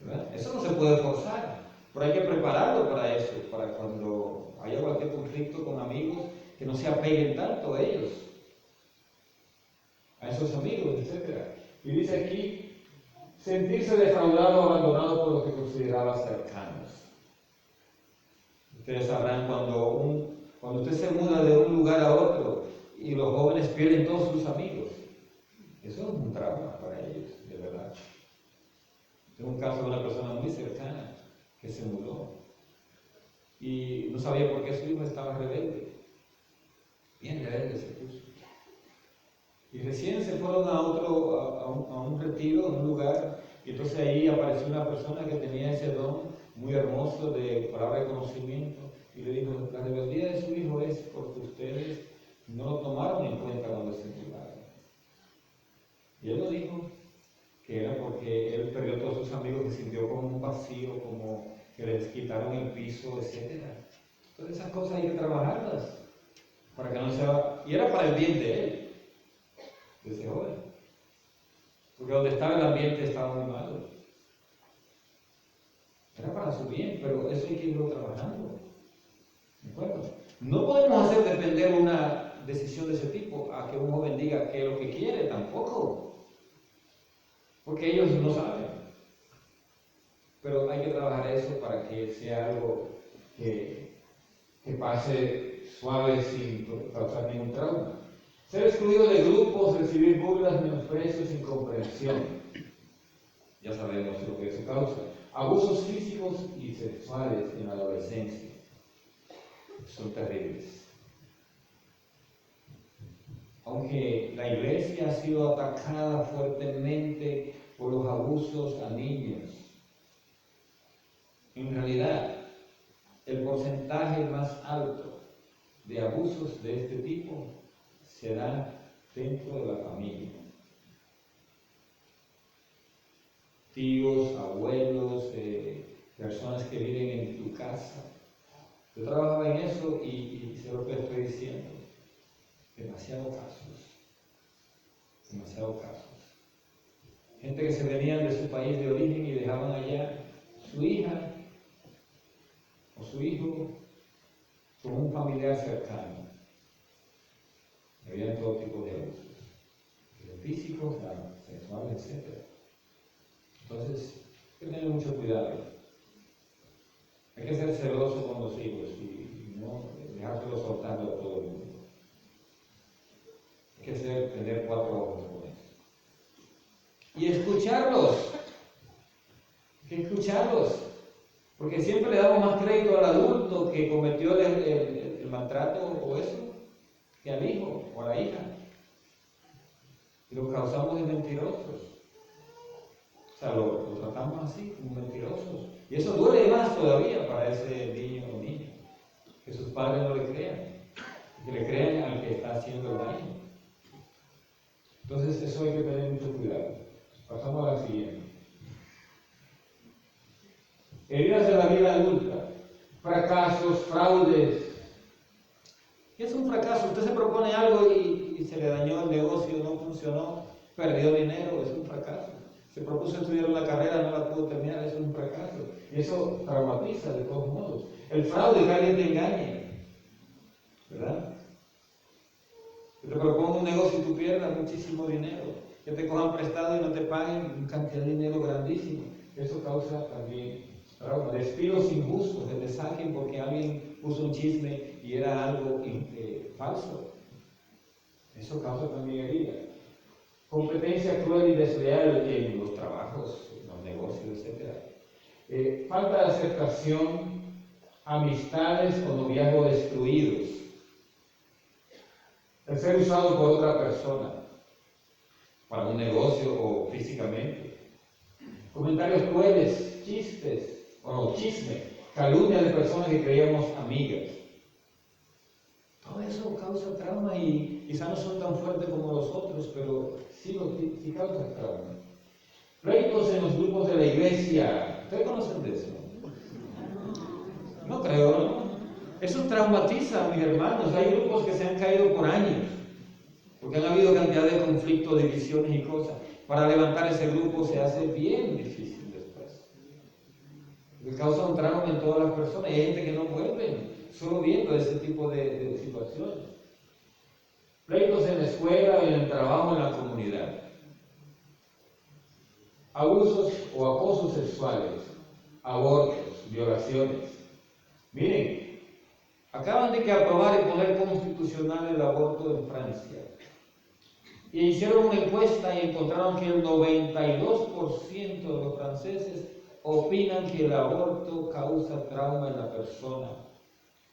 ¿Verdad? Eso no se puede forzar, pero hay que prepararlo para eso, para cuando haya cualquier conflicto con amigos, que no se apeguen tanto a ellos, a esos amigos, etc. Y dice aquí, sentirse defraudado o abandonado por lo que consideraba cercanos. Ustedes sabrán cuando usted se muda de un lugar a otro y los jóvenes pierden todos sus amigos. Eso es un trauma para ellos, de verdad. Tengo un caso de una persona muy cercana que se mudó y no sabía por qué su hijo estaba rebelde. Bien rebelde se puso. Y recién se fueron a un retiro, a un lugar, y entonces ahí apareció una persona que tenía ese don muy hermoso de palabra de conocimiento, y le dijo, la rebeldía de su hijo es porque ustedes no lo tomaron en cuenta cuando se mudaron. Y él lo dijo, que era porque él perdió todos sus amigos, que sintió como un vacío, como que les quitaron el piso, etc. Entonces esas cosas hay que trabajarlas, para que no sea... Y era para el bien de él, de ese joven. Porque donde estaba el ambiente estaba muy malo. Era para su bien, pero eso hay que irlo trabajando. ¿De acuerdo? No podemos hacer depender una decisión de ese tipo a que un joven diga que es lo que quiere, tampoco. Porque ellos no saben. Pero hay que trabajar eso para que sea algo que pase suave sin causar ningún trauma. Ser excluido de grupos, recibir burlas, menosprecios, incomprensión. Ya sabemos lo que eso causa. Abusos físicos y sexuales en la adolescencia. Son terribles. Aunque la iglesia ha sido atacada fuertemente por los abusos a niños, en realidad el porcentaje más alto de abusos de este tipo se da dentro de la familia. Tíos, abuelos, personas que viven en tu casa. Yo trabajaba en eso y sé lo que estoy diciendo. Demasiados casos. Gente que se venían de su país de origen y dejaban allá su hija o su hijo con un familiar cercano. Había todo tipo de abusos, físicos, sexuales, etc. Entonces, hay que tener mucho cuidado. Hay que ser celoso con los hijos y no dejárselo soltando a todo el mundo. Hay que tener 4 ojos con eso. Y escucharlos. Hay que escucharlos. Porque siempre le damos más crédito al adulto que cometió el maltrato o eso, que al hijo o a la hija. Y lo causamos de mentirosos. O sea, lo tratamos así, como mentirosos. Y eso duele más todavía para ese niño o niña. Que sus padres no le crean. Que le crean al que está haciendo el daño. Entonces eso hay que tener mucho cuidado. Pasamos a la siguiente. Heridas de la vida adulta. Fracasos, fraudes. ¿Qué es un fracaso? Usted se propone algo y se le dañó el negocio, no funcionó, perdió dinero, es un fracaso. Se propuso estudiar una carrera, no la pudo terminar, eso es un fracaso. Y eso traumatiza de todos modos. El fraude, que alguien te engañe, ¿verdad? Que te proponga un negocio y tú pierdas muchísimo dinero. Que te cojan prestado y no te paguen una cantidad de dinero grandísimo. Eso causa también trauma. Despidos injustos, que te saquen porque alguien puso un chisme y era algo falso. Eso causa también herida. Competencia cruel y desleal en los trabajos, en los negocios, etc. Falta de aceptación, amistades o noviazgos destruidos. El ser usado por otra persona para un negocio o físicamente. comentarios crueles, chistes, o no, chisme, calumnia de personas que creíamos amigas. Todo eso causa trauma y quizás no son tan fuertes como los otros, pero sí causa trauma. Pleitos en los grupos de la iglesia. ¿Ustedes conocen de eso? No creo, ¿no? Eso traumatiza a mis hermanos. Hay grupos que se han caído por años, porque han habido cantidad de conflictos, divisiones y cosas. Para levantar ese grupo se hace bien difícil después. Porque causa un trauma en todas las personas. Y hay gente que no vuelve solo viendo ese tipo de situaciones. Pleitos en la escuela, en el trabajo, en la comunidad. Abusos o acosos sexuales, abortos, violaciones. Miren, acaban de aprobar y poner constitucional el aborto en Francia. Y hicieron una encuesta y encontraron que el 92% de los franceses opinan que el aborto causa trauma en la persona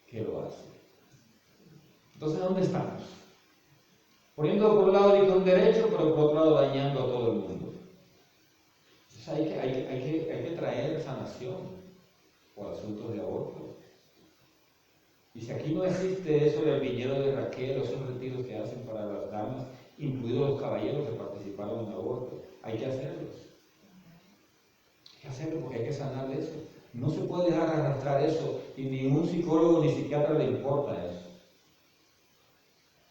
que lo hace. Entonces, ¿dónde estamos? Poniendo por un lado un derecho, pero por otro lado dañando a todo el mundo. Entonces hay que traer sanación por asuntos de aborto. Y si aquí no existe eso del viñedo de Raquel, esos retiros que hacen para las damas, incluidos los caballeros que participaron en el aborto, hay que hacerlos. Hay que hacerlo porque hay que sanar eso. No se puede dejar arrastrar eso, y ni un psicólogo ni psiquiatra le importa eso.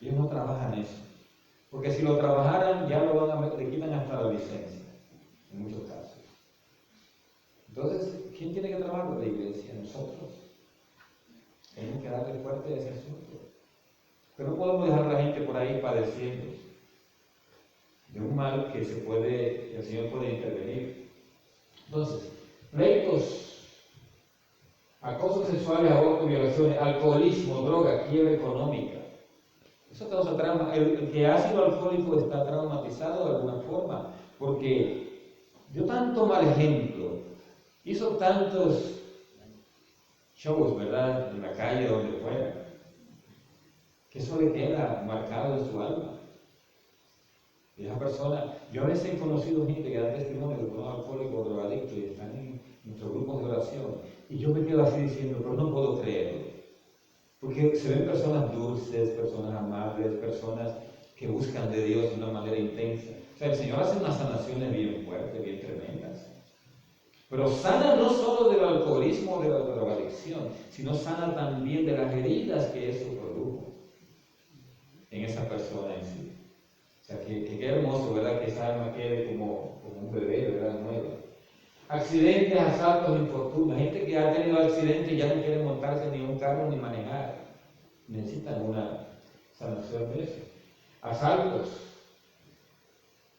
Ellos no trabajan eso. Porque si lo trabajaran, ya le quitan hasta la licencia, en muchos casos. Entonces, ¿quién tiene que trabajar? La iglesia, nosotros. Tenemos que darle fuerte a ese asunto. Pero no podemos dejar a la gente por ahí padeciendo de un mal que el Señor puede intervenir. Entonces, pleitos, acosos sexuales, abortos, violaciones, alcoholismo, droga, quiebra económica. Eso causa trauma. El que ha sido alcohólico está traumatizado de alguna forma, porque dio tanto mal ejemplo, hizo tantos shows, ¿verdad?, en la calle, donde fuera, que eso le queda marcado en su alma. Y esa persona, yo a veces he conocido gente que da testimonio de que son alcohólicos o drogadictos y están en nuestros grupos de oración, y yo me quedo así diciendo, pero no puedo creerlo. Porque se ven personas dulces, personas amables, personas que buscan de Dios de una manera intensa. O sea, el Señor hace unas sanaciones bien fuertes, bien tremendas. Pero sana no solo del alcoholismo o de la drogadicción, sino sana también de las heridas que eso produjo en esa persona en sí. O sea, que qué hermoso, ¿verdad? Que esa alma quede como un bebé, ¿verdad? Nuevo. Accidentes, asaltos, infortunios. Gente que ha tenido accidentes y ya no quiere montarse ni en un carro ni manejar. Necesitan una sanación de eso. Asaltos,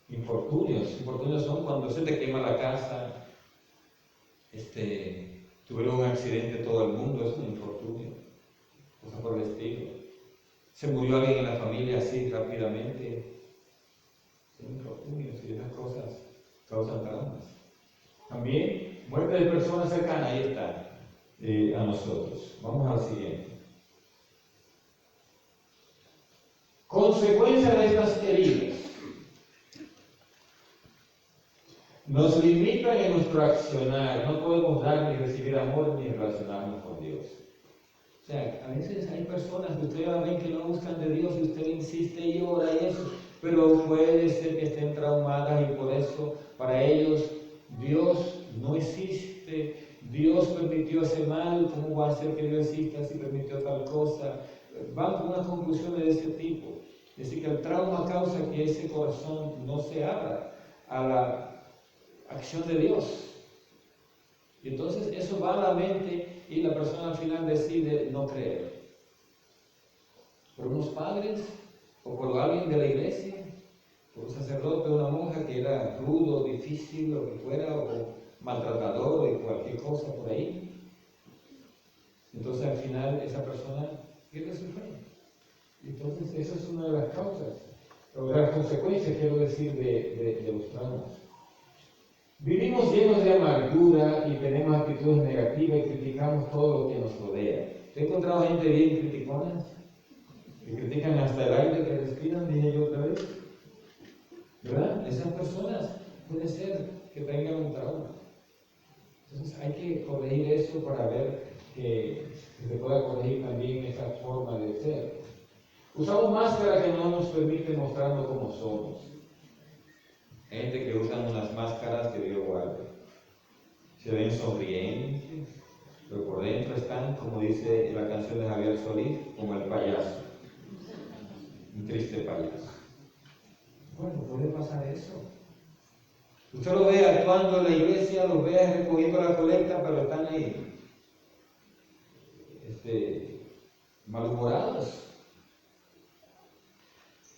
infortunios. Infortunios son cuando se te quema la casa, tuvieron un accidente todo el mundo, es un infortunio. Cosa por el estilo. Se murió alguien en la familia así rápidamente. Son infortunios y esas cosas causan traumas. También, muerte de personas cercanas, ahí está, a nosotros. Vamos al siguiente. Consecuencia de estas heridas. Nos limitan en nuestro accionar. No podemos dar ni recibir amor ni relacionarnos con Dios. O sea, a veces hay personas que ustedes ven que no buscan de Dios y usted insiste y ora y eso, pero puede ser que estén traumadas y por eso para ellos Dios no existe. Dios permitió ese mal, ¿cómo va a ser que Dios exista si permitió tal cosa? Van con unas conclusiones de ese tipo. Es decir, que el trauma causa que ese corazón no se abra a la acción de Dios. Y entonces eso va a la mente y la persona al final decide no creer. Por unos padres o por alguien de la iglesia, por un sacerdote o una monja que era rudo, difícil, lo que fuera, o maltratador o cualquier cosa por ahí. Entonces al final esa persona pierde su fe. Entonces esa es una de las causas, o de las consecuencias, quiero decir, de los traumas. Vivimos llenos de amargura y tenemos actitudes negativas y criticamos todo lo que nos rodea. ¿Te he encontrado gente bien criticona? Que critican hasta el aire que respiran, dije yo otra vez. ¿Verdad? Esas personas puede ser que que tengan un trauma. Entonces hay que corregir eso para ver que se pueda corregir también esa forma de ser. Usamos máscaras que no nos permiten mostrarnos como somos. Hay gente que usa unas máscaras que Dios guarde. Se ven sonrientes, pero por dentro están, como dice la canción de Javier Solís, como el payaso. Un triste payaso. Bueno, puede pasar eso. Usted lo ve actuando en la iglesia, lo ve recogiendo la colecta, pero están ahí malhumorados.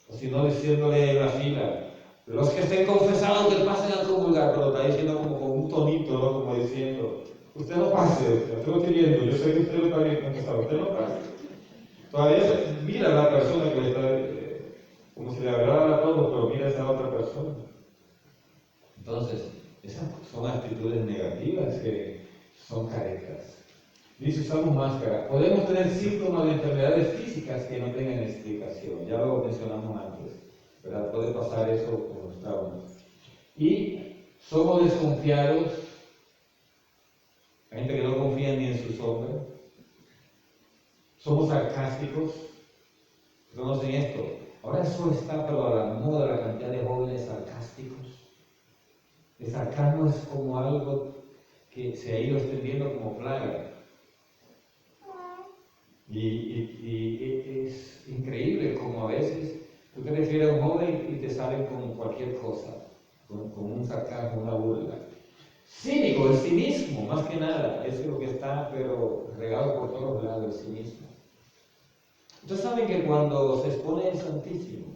O si no, diciéndole en la fila, los que estén confesados que pasen a comulgar, pero está diciendo como con un tonito, ¿no? Como diciendo, usted no pase, usted lo estoy viendo, yo sé que usted lo está bien confesado, usted no pase. Todavía mira a la persona que le está, como si le agradara a todos, pero mira a esa otra persona. Entonces, esas son actitudes negativas que son caretas. Dice, usamos máscara. Podemos tener síntomas de enfermedades físicas que no tengan explicación. Ya lo mencionamos antes, ¿verdad? Puede pasar eso con los traumas. Y somos desconfiados. Hay gente que no confía ni en sus hombres. Somos sarcásticos. ¿Conocen esto? Ahora eso está, pero a la moda, la cantidad de jóvenes sarcásticos. El sarcasmo es como algo que se ha ido extendiendo como plaga. Y es increíble como a veces tú te refieres a un joven y te salen con cualquier cosa, con un sarcasmo, una burla. Cínico, el cinismo, más que nada, eso es lo que está, pero regado por todos lados, el cinismo. Ustedes saben que cuando se expone el Santísimo,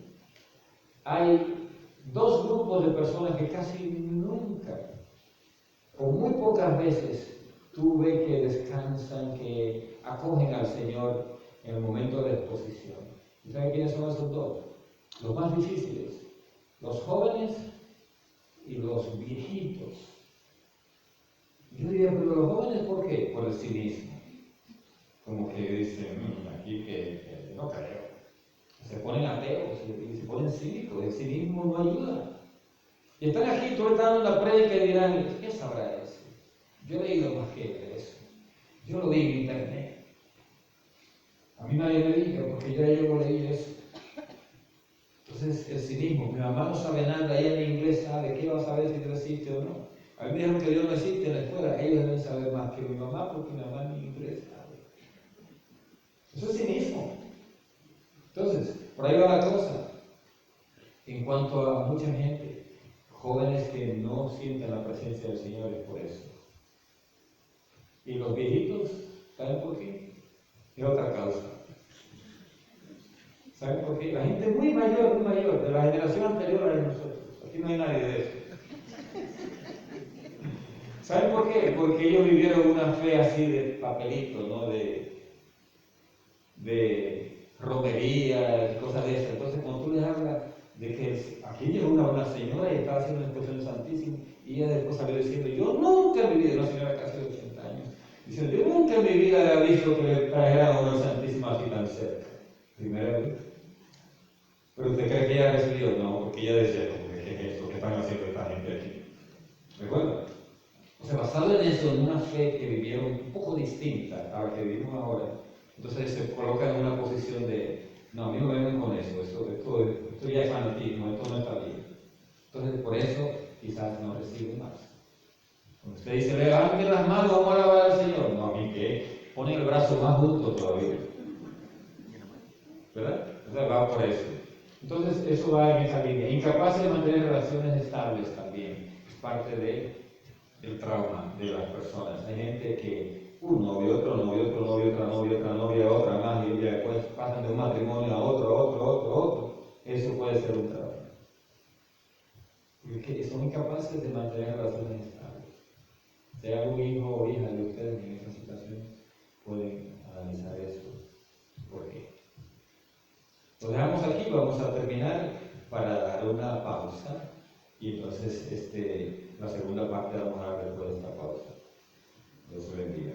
hay dos grupos de personas que casi nunca, o muy pocas veces, tú ves que descansan, que acogen al Señor en el momento de exposición. ¿Y saben quiénes son esos dos? Los más difíciles, los jóvenes y los viejitos. Yo diría, pero los jóvenes, ¿por qué? Por el cinismo. Como que dicen, aquí que no creo. Se ponen ateos y se ponen cínicos. El cinismo no ayuda. Y están aquí, tú estás dando la prédica y dirán, ¿qué sabrá eso? Yo he leído más que eso. Yo lo vi en internet. A mí nadie me dijo, porque ya yo leí eso. Entonces, el cinismo. Mi mamá no sabe nada, ella en inglés sabe. ¿Qué va a saber si Dios existe o no? A mí me dijeron que Dios no existe en la escuela. Ellos deben saber más que mi mamá, porque mi mamá en inglés sabe. Eso es cinismo. Entonces, por ahí va la cosa. En cuanto a mucha gente, jóvenes que no sienten la presencia del Señor es por eso. Y los viejitos, ¿saben por qué? Es otra causa. ¿Saben por qué? La gente muy mayor, de la generación anterior a nosotros. Aquí no hay nadie de eso. ¿Saben por qué? Porque ellos vivieron una fe así de papelito, ¿no? De romería y cosas de esas. Entonces, cuando tú les hablas de que aquí llegó una señora y estaba haciendo una exposición santísima, y ella después salió diciendo, yo nunca en mi vida, una señora casi de 80 años, diciendo, yo nunca en mi vida había visto que le trajeran a una santísima así tan cerca. Primera vez. ¿Pero usted cree que ella recibió? No, porque ella decía, ¿qué es esto? ¿Qué están haciendo esta gente aquí? ¿Recuerda? O sea, basado en eso, en una fe que vivieron un poco distinta a la que vivimos ahora, entonces se coloca en una posición de, no, a mí no me vengan con eso, esto ya es fanatismo, esto no está bien. Entonces, por eso quizás no reciben más. Cuando usted dice, levanten las manos, vamos a alabar al Señor. No, a mí que ponen el brazo más junto todavía. ¿Verdad? Entonces va por eso. Entonces, eso va en esa línea. Incapaces de mantener relaciones estables también. Es parte del trauma de las personas. Hay gente que un novio, otro novio, otro novio, otra novia, otra novia, otra más, y después pasan de un matrimonio a otro. Eso puede ser un trauma. Porque son incapaces de mantener relaciones estables. Si hay algún hijo o hija de ustedes en esta situación, pueden analizar eso. ¿Por qué? Lo dejamos aquí, vamos a terminar para dar una pausa. Y entonces la segunda parte vamos a dar después de esta pausa. Dios bendiga.